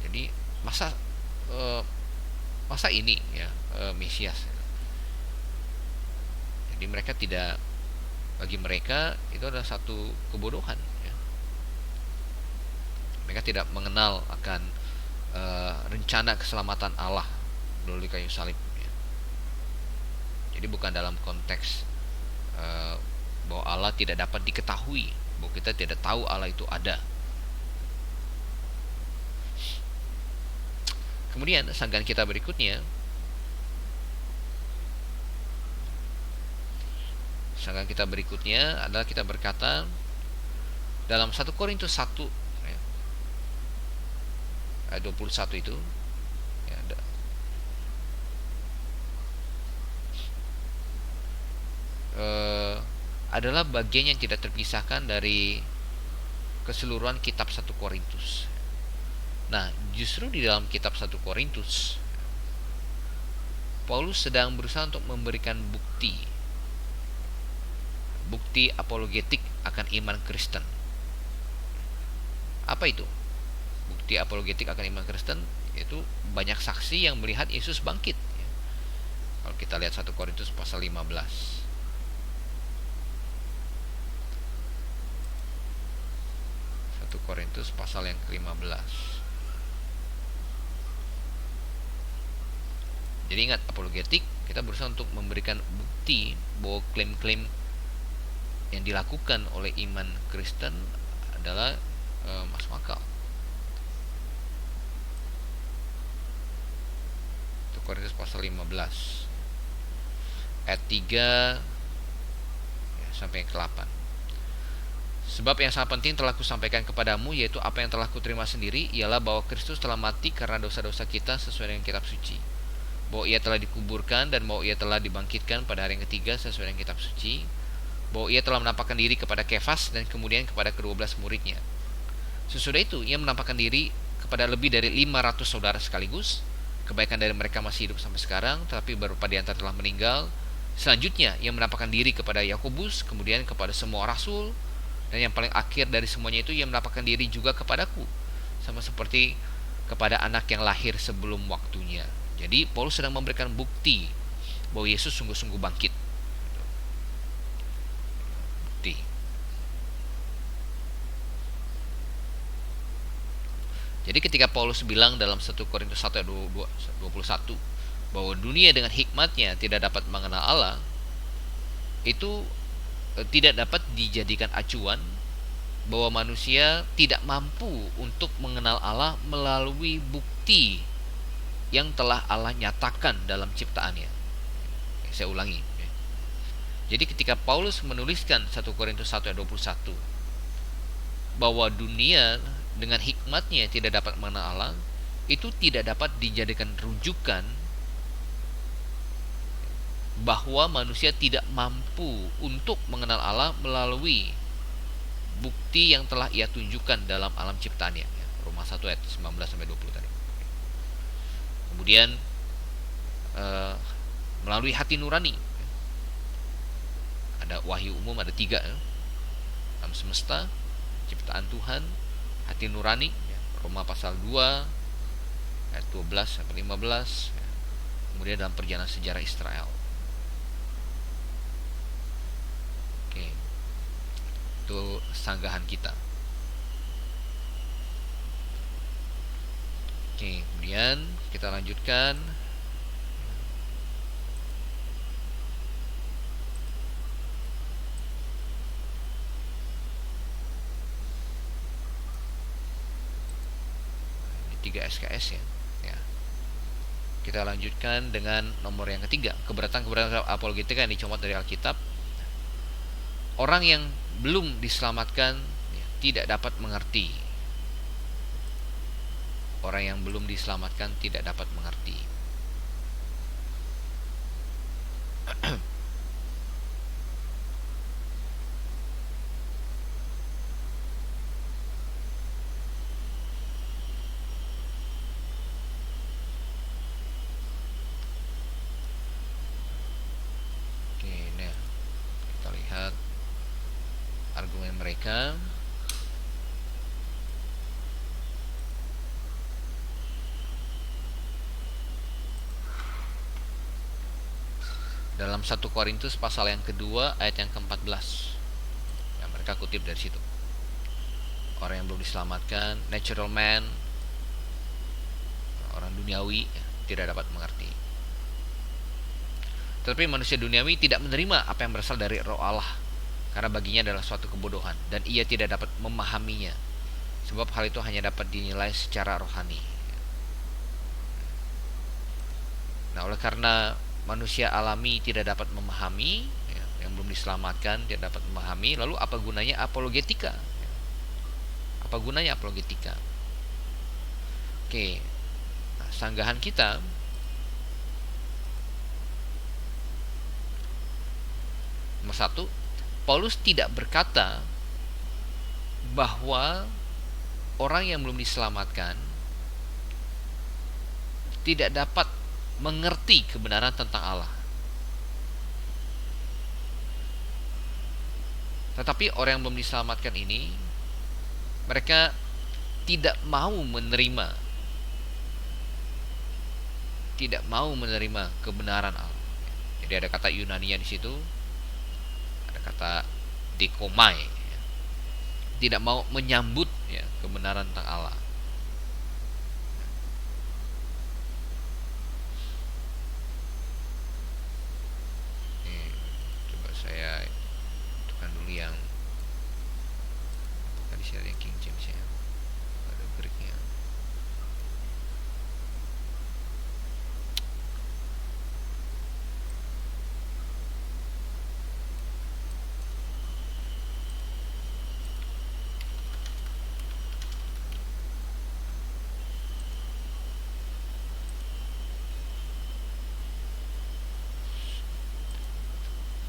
Jadi masa eh, masa ini ya Mesias. Jadi mereka tidak, bagi mereka itu adalah satu kebodohan ya. Mereka tidak mengenal akan rencana keselamatan Allah melalui kayu salib ya. Jadi bukan dalam konteks bahwa Allah tidak dapat diketahui, bahwa kita tidak tahu Allah itu ada. Kemudian sanggahan kita berikutnya, adalah kita berkata dalam 1 Korintus 1 ya, ayat 21 itu ya, adalah bagian yang tidak terpisahkan dari keseluruhan kitab 1 Korintus. Nah, justru di dalam kitab 1 Korintus Paulus sedang berusaha untuk memberikan bukti apologetik akan iman Kristen. Apa itu? Bukti apologetik akan iman Kristen yaitu banyak saksi yang melihat Yesus bangkit. Kalau kita lihat 1 Korintus pasal 15. 1 Korintus pasal yang ke-15. Jadi ingat, apologetik kita berusaha untuk memberikan bukti bahwa klaim-klaim yang dilakukan oleh iman Kristen adalah masuk akal. 1 Korintus pasal 15 ayat 3 ya, sampai yang ke-8. Sebab yang sangat penting telah kusampaikan kepadamu, yaitu apa yang telah kuterima sendiri, ialah bahwa Kristus telah mati karena dosa-dosa kita sesuai dengan kitab suci, bahwa ia telah dikuburkan dan bahwa ia telah dibangkitkan pada hari yang ketiga sesuai dengan kitab suci, bahwa ia telah menampakkan diri kepada Kefas dan kemudian kepada ke-12 muridnya. Sesudah itu ia menampakkan diri kepada lebih dari 500 saudara sekaligus. Kebaikan dari mereka masih hidup sampai sekarang, tetapi beberapa di antara telah meninggal. Selanjutnya ia menampakkan diri kepada Yakobus, kemudian kepada semua rasul, dan yang paling akhir dari semuanya itu ia menampakkan diri juga kepadaku, sama seperti kepada anak yang lahir sebelum waktunya. Jadi Paulus sedang memberikan bukti bahwa Yesus sungguh-sungguh bangkit. Bukti. Jadi ketika Paulus bilang dalam 1 Korintus 1 ayat 21 bahwa dunia dengan hikmatnya tidak dapat mengenal Allah, itu tidak dapat dijadikan acuan bahwa manusia tidak mampu untuk mengenal Allah melalui bukti yang telah Allah nyatakan dalam ciptaannya. Saya ulangi. Jadi ketika Paulus menuliskan 1 Korintus 1 ayat 21 bahwa dunia dengan hikmatnya tidak dapat mengenal Allah, itu tidak dapat dijadikan rujukan bahwa manusia tidak mampu untuk mengenal Allah melalui bukti yang telah ia tunjukkan dalam alam ciptaannya. Roma 1 ayat 19-20 tadi. Kemudian melalui hati nurani. Ada wahyu umum, ada 3 alam semesta, ciptaan Tuhan, hati nurani, Roma pasal 2 ayat 12-15. Kemudian dalam perjalanan sejarah Israel. Oke, itu sanggahan kita. Oke, kemudian kita lanjutkan. Ini 3 SKS ya. Kita lanjutkan dengan nomor yang ketiga, keberatan apologetika yang dicomot dari Alkitab. Orang yang belum diselamatkan tidak dapat mengerti. Orang yang belum diselamatkan tidak dapat mengerti. Oke, nah kita lihat mereka. Dalam 1 Korintus pasal yang kedua ayat yang ke-14. Ya, mereka kutip dari situ. Orang yang belum diselamatkan, natural man, orang duniawi, ya, tidak dapat mengerti. Tetapi manusia duniawi tidak menerima apa yang berasal dari Roh Allah, karena baginya adalah suatu kebodohan, dan ia tidak dapat memahaminya, sebab hal itu hanya dapat dinilai secara rohani. Nah, oleh karena manusia alami tidak dapat memahami, ya, yang belum diselamatkan tidak dapat memahami, lalu apa gunanya apologetika? Apa gunanya apologetika? Oke, nah, sanggahan kita, nomor 1, Paulus tidak berkata bahwa orang yang belum diselamatkan tidak dapat mengerti kebenaran tentang Allah. Tetapi orang yang belum diselamatkan ini, mereka tidak mau menerima kebenaran Allah. Jadi ada kata Yunania di situ, ada kata dekomai, tidak mau menyambut, ya, kebenaran tentang Allah. Coba saya tekan dulu yang tadi saya yang King James ya, ada Greeknya.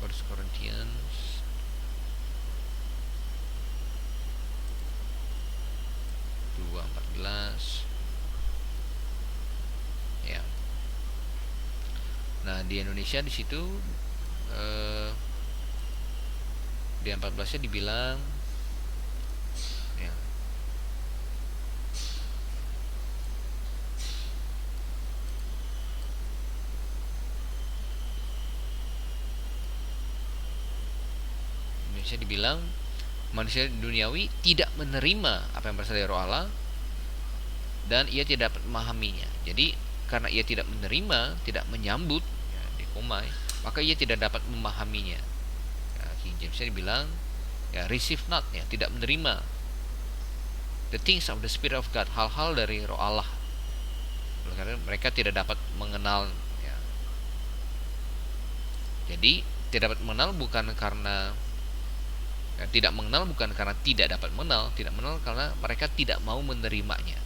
First Corinthians 2:14. Ya. Nah, di Indonesia di situ di 14-nya dibilang, ya, Indonesia dibilang manusia duniawi tidak menerima apa yang berasal dari Roh Allah, dan ia tidak dapat memahaminya. Jadi karena ia tidak menerima, tidak menyambut, ya, dikomai, maka ia tidak dapat memahaminya. Ya, King James dibilang, ya, receive not, ya, tidak menerima the things of the Spirit of God, hal-hal dari Roh Allah. Karena mereka tidak dapat mengenal, ya. Jadi tidak dapat mengenal bukan karena, ya, tidak mengenal bukan karena tidak dapat mengenal, tidak mengenal karena mereka tidak mau menerimanya.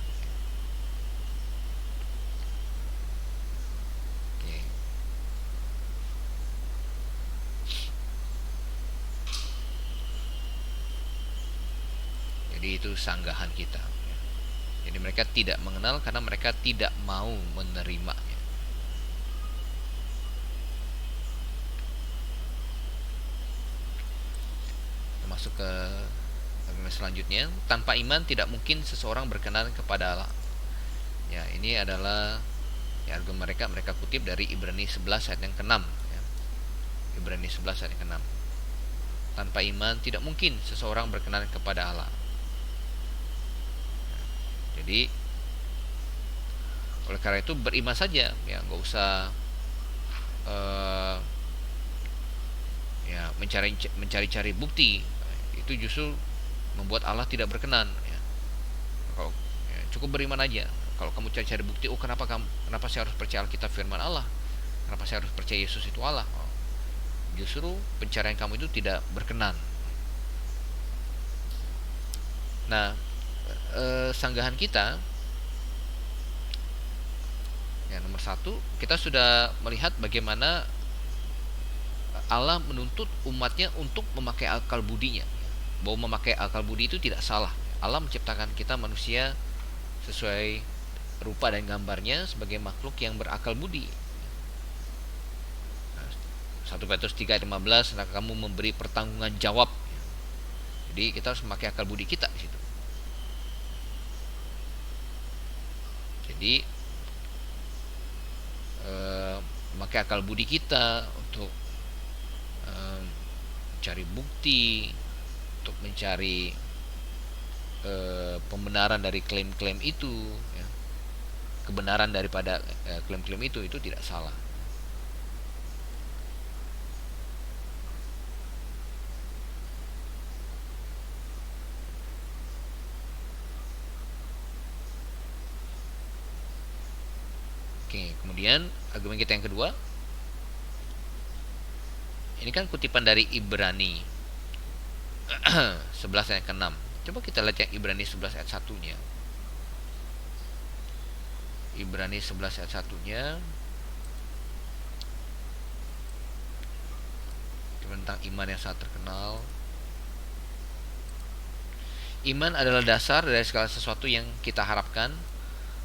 Jadi itu sanggahan kita. Jadi mereka tidak mengenal karena mereka tidak mau menerimanya. Kita masuk ke argumen selanjutnya. Tanpa iman tidak mungkin seseorang berkenan kepada Allah. Ya, ini adalah, ya, argumen mereka kutip dari Ibrani 11 ayat yang ke-6, ya. Ibrani 11 ayat yang ke-6. Tanpa iman tidak mungkin seseorang berkenan kepada Allah. Jadi oleh karena itu beriman saja, ya, nggak usah ya mencari-cari bukti. Itu justru membuat Allah tidak berkenan, ya. Kalau, ya, cukup beriman aja. Kalau kamu cari-cari bukti, kenapa saya harus percaya Alkitab firman Allah, kenapa saya harus percaya Yesus itu Allah, justru pencarian kamu itu tidak berkenan. Nah, sanggahan kita, ya, nomor 1, kita sudah melihat bagaimana Allah menuntut umatnya untuk memakai akal budinya. Bahwa memakai akal budi itu tidak salah. Allah menciptakan kita manusia sesuai rupa dan gambarnya sebagai makhluk yang berakal budi. 1 Petrus 3:15, nah, kamu memberi pertanggungan jawab. Jadi kita harus memakai akal budi kita di situ. Jadi memakai akal budi kita untuk mencari bukti, untuk mencari pembenaran dari klaim-klaim itu, ya. Kebenaran daripada klaim-klaim itu tidak salah. Oke, kemudian argumen kita yang kedua, ini kan kutipan dari Ibrani 11 ayat ke-6. Coba kita lihat yang Ibrani 11 ayat 1-nya. Ibrani 11 ayat 1-nya tentang iman yang sangat terkenal. Iman adalah dasar dari segala sesuatu yang kita harapkan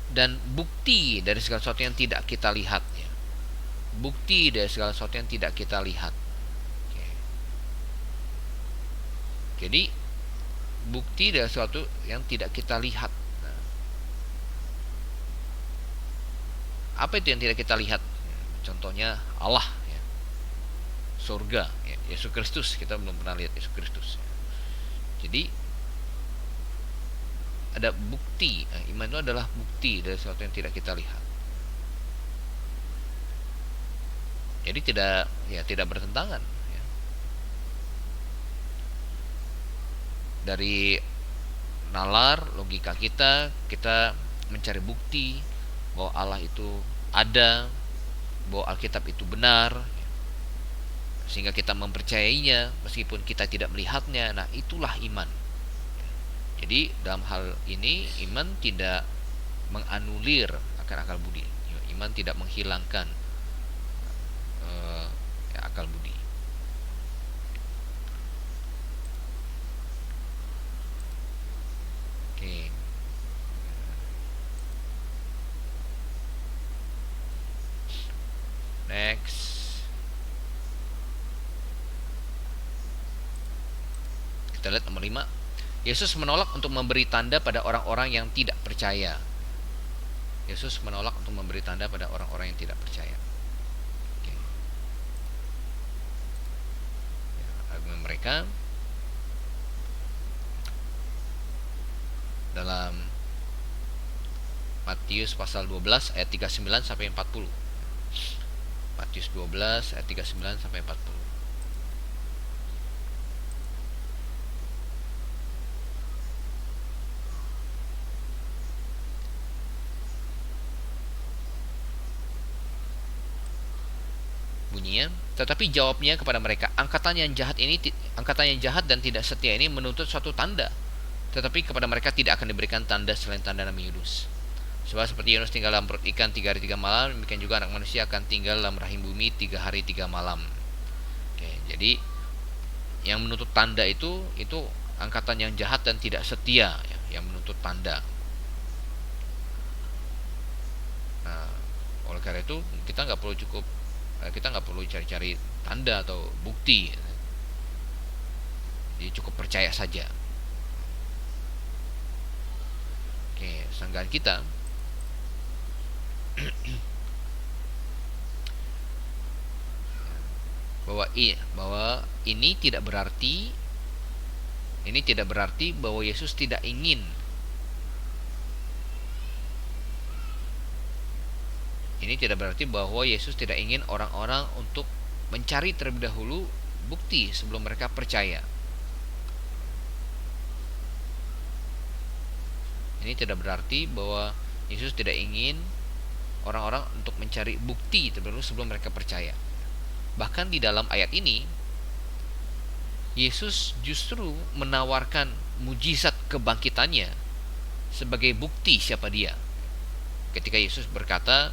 dan bukti dari segala sesuatu yang tidak kita lihat, ya. Bukti dari segala sesuatu yang tidak kita lihat. Oke. Jadi bukti dari sesuatu yang tidak kita lihat. Nah, apa itu yang tidak kita lihat? Contohnya Allah, ya. Surga, ya. Yesus Kristus, kita belum pernah lihat Yesus Kristus, ya. Jadi ada bukti. Iman itu adalah bukti dari sesuatu yang tidak kita lihat. Jadi tidak bertentangan, ya. Dari nalar logika kita mencari bukti bahwa Allah itu ada, bahwa Alkitab itu benar, ya. Sehingga kita mempercayainya meskipun kita tidak melihatnya. Nah, itulah iman. Jadi dalam hal ini iman tidak menganulir akal budi. Iman tidak menghilangkan akal budi. Oke. Next. Kita lihat nomor 5. Yesus menolak untuk memberi tanda pada orang-orang yang tidak percaya. Yesus menolak untuk memberi tanda pada orang-orang yang tidak percaya. Oke. Ya, argumen mereka dalam Matius pasal 12 ayat 39 sampai 40. Matius 12 ayat 39 sampai 40. Bunyinya, tetapi jawabnya kepada mereka, angkatan yang jahat dan tidak setia ini menuntut suatu tanda, tetapi kepada mereka tidak akan diberikan tanda selain tanda Nabi Yunus. Sebab seperti Yunus tinggal dalam perut ikan 3 hari 3 malam, demikian juga anak manusia akan tinggal dalam rahim bumi 3 hari 3 malam. Oke, jadi yang menuntut tanda itu angkatan yang jahat dan tidak setia, ya, yang menuntut tanda. Nah, oleh karena itu kita nggak perlu cari-cari tanda atau bukti. Jadi cukup percaya saja. Oke, sanggahan kita bahwa ini tidak berarti bahwa Yesus tidak ingin. Ini tidak berarti bahwa Yesus tidak ingin orang-orang untuk mencari terlebih dahulu bukti sebelum mereka percaya. Ini tidak berarti bahwa Yesus tidak ingin orang-orang untuk mencari bukti terlebih dahulu sebelum mereka percaya. Bahkan di dalam ayat ini, Yesus justru menawarkan mujizat kebangkitannya sebagai bukti siapa dia. Ketika Yesus berkata,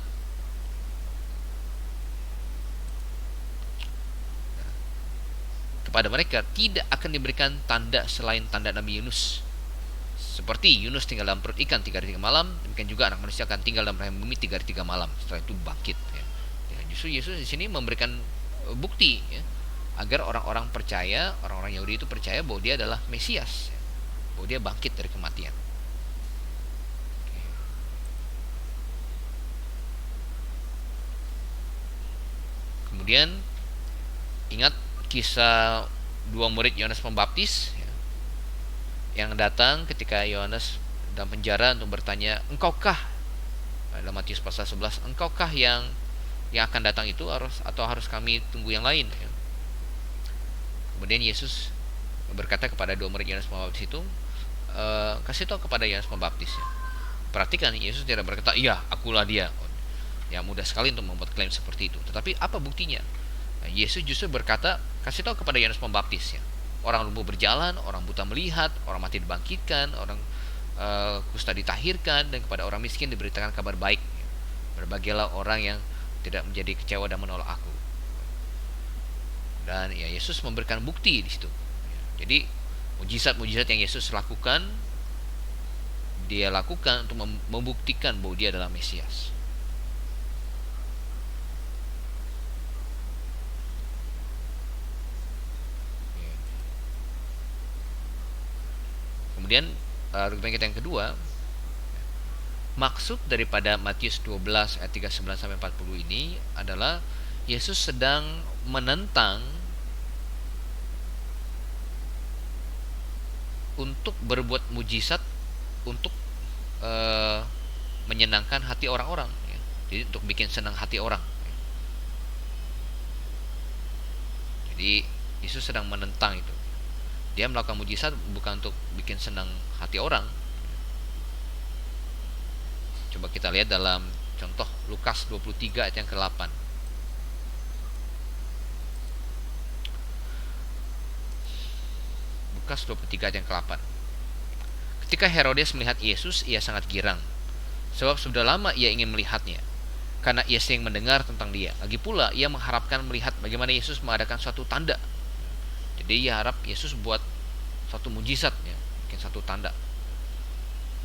kepada mereka tidak akan diberikan tanda selain tanda Nabi Yunus. Seperti Yunus tinggal dalam perut ikan 3 hari 3 malam, demikian juga anak manusia akan tinggal dalam rahim bumi 3 hari 3 malam. Setelah itu bangkit, ya. Justru Yesus di sini memberikan bukti, ya, agar orang-orang percaya, orang-orang Yahudi itu percaya bahwa dia adalah Mesias, bahwa dia bangkit dari kematian. Kemudian ingat kisah dua murid Yohanes Pembaptis yang datang ketika Yohanes dalam penjara untuk bertanya, engkaukah, dalam Matius pasal 11, engkaukah yang akan datang itu, atau harus kami tunggu yang lain? Kemudian Yesus berkata kepada dua murid Yohanes Pembaptis itu, kasih tahu kepada Yohanes Pembaptis. Perhatikan, Yesus tidak berkata, iya akulah dia. Ya, mudah sekali untuk membuat klaim seperti itu. Tetapi apa buktinya? Yesus justru berkata, kasih tahu kepada Yohanes Pembaptis, orang lumpuh berjalan, orang buta melihat, orang mati dibangkitkan, orang kusta ditahirkan, dan kepada orang miskin diberitakan kabar baik. Berbahagialah orang yang tidak menjadi kecewa dan menolak aku. Dan ya, Yesus memberikan bukti di situ. Jadi mujizat-mujizat yang Yesus lakukan, dia lakukan untuk membuktikan bahwa dia adalah Mesias. Kemudian argumen kita yang kedua, maksud daripada Matius 12 ayat 39 sampai 40 ini adalah Yesus sedang menentang untuk berbuat mujizat untuk menyenangkan hati orang-orang, ya. Jadi untuk bikin senang hati orang, ya. Jadi Yesus sedang menentang itu. Dia melakukan mujizat bukan untuk bikin senang hati orang. Coba kita lihat dalam contoh Lukas 23 ayat yang ke-8. Lukas 23 ayat yang ke-8. Ketika Herodes melihat Yesus, ia sangat girang, sebab sudah lama ia ingin melihatnya, karena ia sering mendengar tentang dia. Lagi pula ia mengharapkan melihat bagaimana Yesus mengadakan suatu tanda. Jadi ia harap Yesus buat satu mujizat, ya, bikin satu tanda.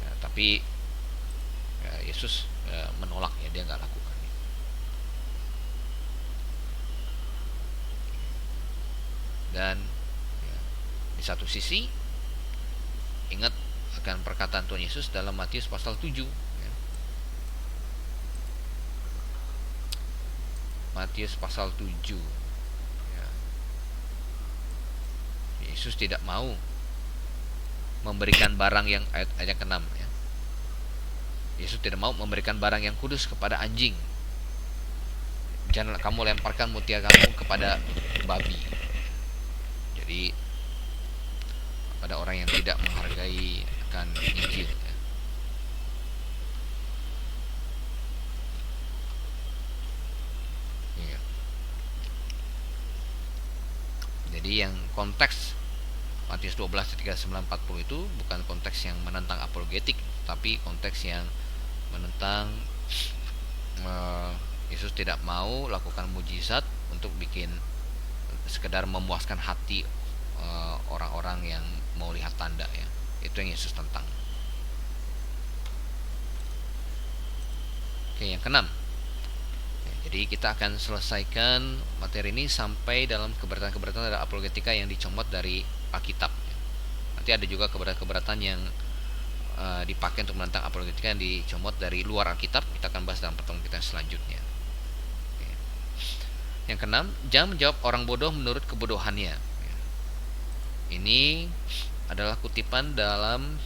Ya, tapi ya, Yesus menolak, ya, dia nggak lakukan. Dan ya, di satu sisi ingat akan perkataan Tuhan Yesus dalam Matius pasal 7. Ya. Matius pasal 7. Yesus tidak mau memberikan barang yang ayat ke-6, ya. Yesus tidak mau memberikan barang yang kudus kepada anjing. Janganlah kamu lemparkan mutiara kamu kepada babi. Jadi pada orang yang tidak menghargai akan Injil, ya. Ya. Jadi yang konteks Matius 12 39 40 itu bukan konteks yang menentang apologetik, tapi konteks yang menentang Yesus tidak mau lakukan mujizat untuk bikin sekedar memuaskan hati orang-orang yang mau lihat tanda, ya. Itu yang Yesus tentang. Oke, yang keenam. Jadi kita akan selesaikan materi ini sampai dalam keberatan-keberatan dari apologetika yang dicomot dari Alkitab. Nanti ada juga keberatan-keberatan yang dipakai untuk menentang apologetika yang dicomot dari luar Alkitab. Kita akan bahas dalam pertemuan kita selanjutnya. Oke. Yang keenam, jangan menjawab orang bodoh menurut kebodohannya. Ini adalah kutipan dalam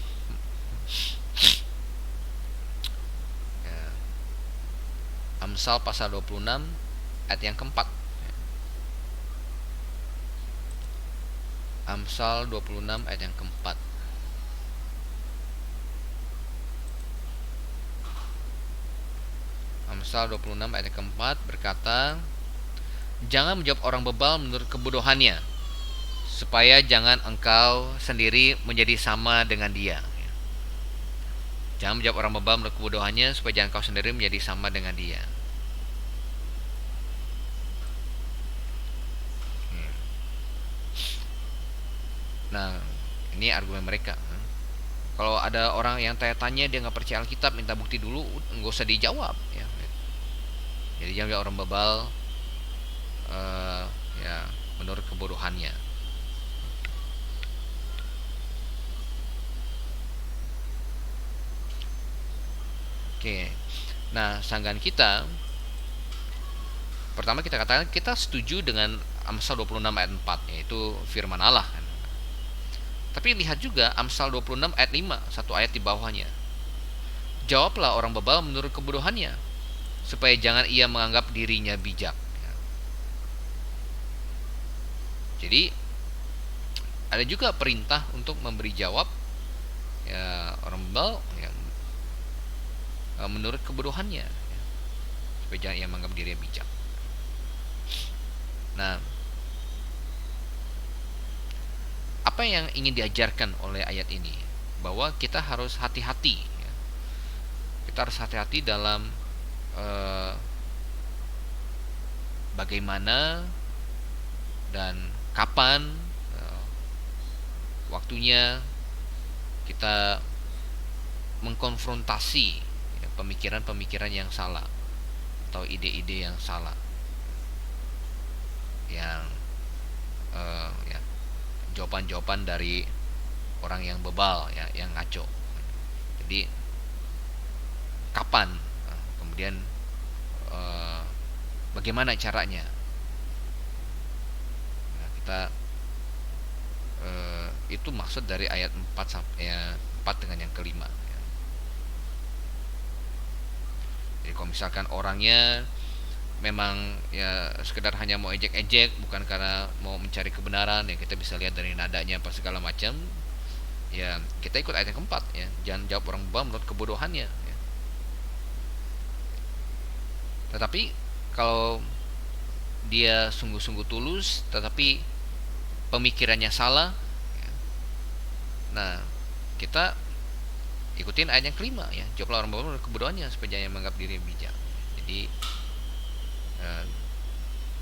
Amsal pasal 26 ayat yang keempat. Amsal 26 ayat yang keempat. Amsal 26 ayat yang keempat berkata, jangan menjawab orang bebal menurut kebodohannya, supaya jangan engkau sendiri menjadi sama dengan dia. Jangan menjawab orang bebal menurut kebodohannya, supaya jangan engkau sendiri menjadi sama dengan dia. Nah, ini argumen mereka. Kalau ada orang yang tanya-tanya dia nggak percaya Alkitab, minta bukti dulu, nggak usah dijawab, ya. Jadi jangan orang bebal, ya menurut kebodohannya. Oke. Nah, sanggahan kita, pertama kita katakan kita setuju dengan Amsal 26 ayat 4, yaitu firman Allah kan. Tapi lihat juga Amsal 26 ayat 5, satu ayat di bawahnya. Jawablah orang bebal menurut kebodohannya, supaya jangan ia menganggap dirinya bijak. Jadi ada juga perintah untuk memberi jawab ya orang bebal yang menurut kebodohannya, ya, supaya jangan ia menganggap dirinya bijak. Nah, apa yang ingin diajarkan oleh ayat ini? Bahwa kita harus hati-hati, ya. Kita harus hati-hati dalam bagaimana dan kapan waktunya kita mengkonfrontasi ya, pemikiran-pemikiran yang salah atau ide-ide yang salah, yang ya, jawaban-jawaban dari orang yang bebal, ya, yang ngaco. Jadi kapan, kemudian bagaimana caranya? Nah, kita itu maksud dari ayat 4 sampai ya, 4 dengan yang kelima. Ya. Jadi kalau misalkan orangnya memang ya sekedar hanya mau ejek-ejek, bukan karena mau mencari kebenaran, ya kita bisa lihat dari nadanya apa segala macam, ya kita ikut ayat yang keempat, ya jangan jawab orang bebal menurut kebodohannya, ya. Tetapi kalau dia sungguh-sungguh tulus tetapi pemikirannya salah, ya, nah kita ikutin ayat yang kelima, ya jawablah orang bebal menurut kebodohannya supaya jangan menganggap diri bijak. Jadi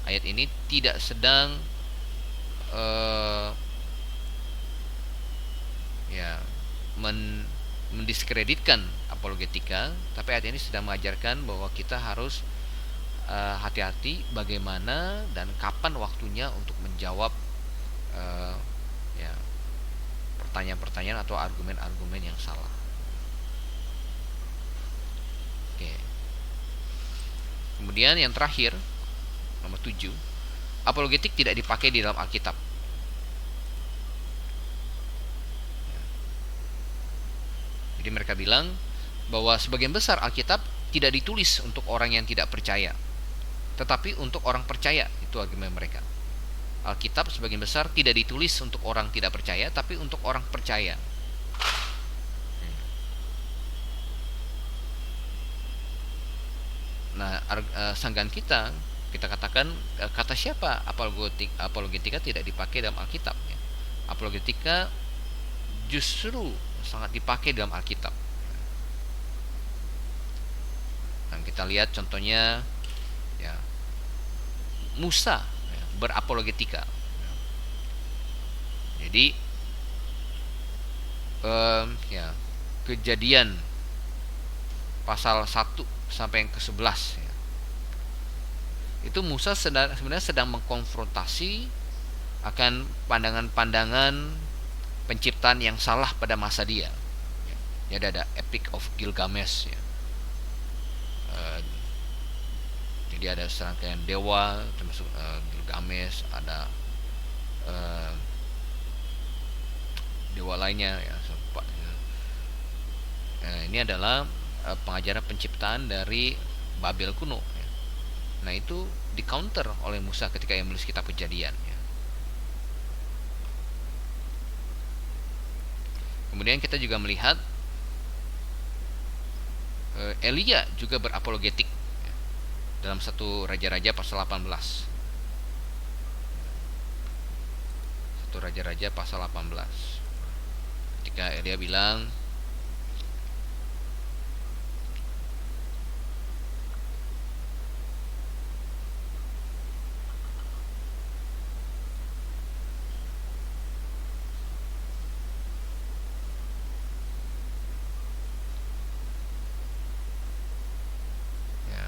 ayat ini tidak sedang ya mendiskreditkan apologetika, tapi ayat ini sedang mengajarkan bahwa kita harus hati-hati bagaimana dan kapan waktunya untuk menjawab ya pertanyaan-pertanyaan atau argumen-argumen yang salah. Oke. Kemudian yang terakhir, nomor 7, apologetik tidak dipakai di dalam Alkitab. Jadi mereka bilang bahwa sebagian besar Alkitab tidak ditulis untuk orang yang tidak percaya, tetapi untuk orang percaya. Itu argumen mereka. Alkitab sebagian besar tidak ditulis untuk orang tidak percaya, tapi untuk orang percaya. Nah, sanggahan kita katakan, kata siapa apologetika tidak dipakai dalam Alkitab, ya. Apologetika justru sangat dipakai dalam Alkitab. Dan kita lihat contohnya, ya, Musa, ya, berapologetika. Jadi ya, Kejadian pasal 1 sampai yang ke-11, ya, itu Musa sebenarnya sedang mengkonfrontasi akan pandangan-pandangan penciptaan yang salah pada masa dia. Ya, ada Epic of Gilgamesh, ya. Jadi ada serangkaian dewa termasuk Gilgamesh, ada dewa lainnya, ya. Ini adalah pengajaran penciptaan dari Babel kuno, ya. Nah itu di counter oleh Musa ketika ia menulis kitab Kejadian, ya. Kemudian kita juga melihat Elia juga berapologetik, ya, dalam satu Raja-Raja pasal 18. Satu Raja-Raja pasal 18. Ketika Elia bilang, ya,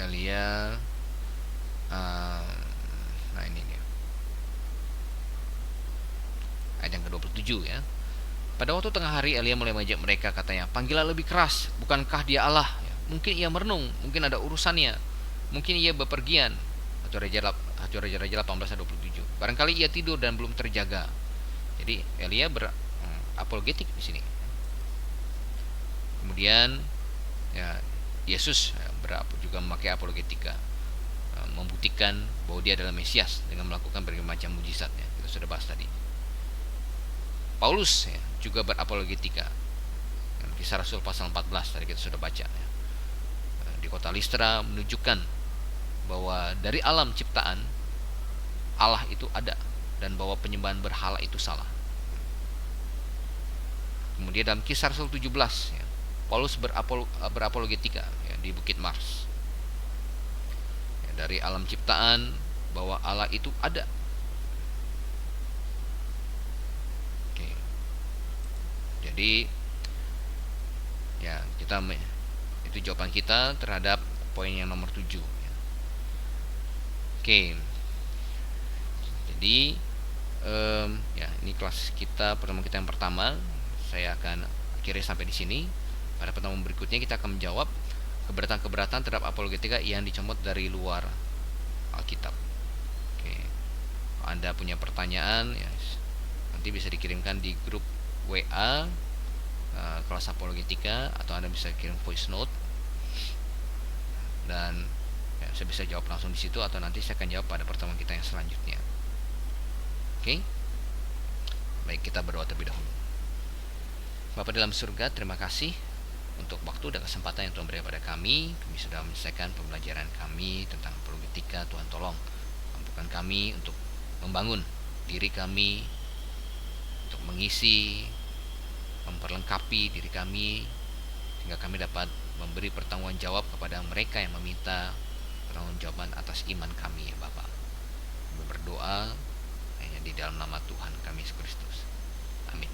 Elia Nah ini dia ayat yang ke-27 ya. Pada waktu tengah hari Elia mulai mengajak mereka, katanya, "Panggillah lebih keras, bukankah dia Allah?" Ya, mungkin ia merenung, mungkin ada urusannya, mungkin ia bepergian. Raja-Raja 18 ayat 27. Barangkali ia tidur dan belum terjaga. Jadi Elia berapologetik di sini. Kemudian ya Yesus juga memakai apologetika, membuktikan bahwa dia adalah Mesias dengan melakukan berbagai macam mujizatnya. Kita sudah bahas tadi. Paulus ya, juga berapologetika. Kisah Rasul pasal 14 tadi kita sudah baca ya. Di kota Listra menunjukkan bahwa dari alam ciptaan Allah itu ada dan bahwa penyembahan berhala itu salah. Kemudian dalam Kisah Rasul 17 ya, Paulus berapologetika ya, di Bukit Mars. Ya, dari alam ciptaan bahwa Allah itu ada. Oke. Jadi ya itu jawaban kita terhadap poin yang nomor 7 ya. Oke. Jadi ya ini kelas kita, pertemuan kita yang pertama. Saya akan akhiri sampai di sini. Pada pertemuan berikutnya kita akan menjawab keberatan-keberatan terhadap apologetika yang dicomot dari luar Alkitab. Oke. Kalau Anda punya pertanyaan ya, nanti bisa dikirimkan di grup WA kelas apologetika, atau Anda bisa kirim voice note dan ya, saya bisa jawab langsung di situ, atau nanti saya akan jawab pada pertemuan kita yang selanjutnya. Oke. Baik, kita berdoa terlebih dahulu. Bapa dalam surga, terima kasih untuk waktu dan kesempatan yang Tuhan beri pada kami. Kami sudah menyelesaikan pembelajaran kami tentang apologetika. Tuhan tolong mampukan kami untuk membangun diri kami, untuk mengisi, memperlengkapi diri kami, sehingga kami dapat memberi pertanggung jawab kepada mereka yang meminta pertanggung jawaban atas iman kami ya Bapa. Kami berdoa hanya di dalam nama Tuhan kami Yesus Kristus. Amin.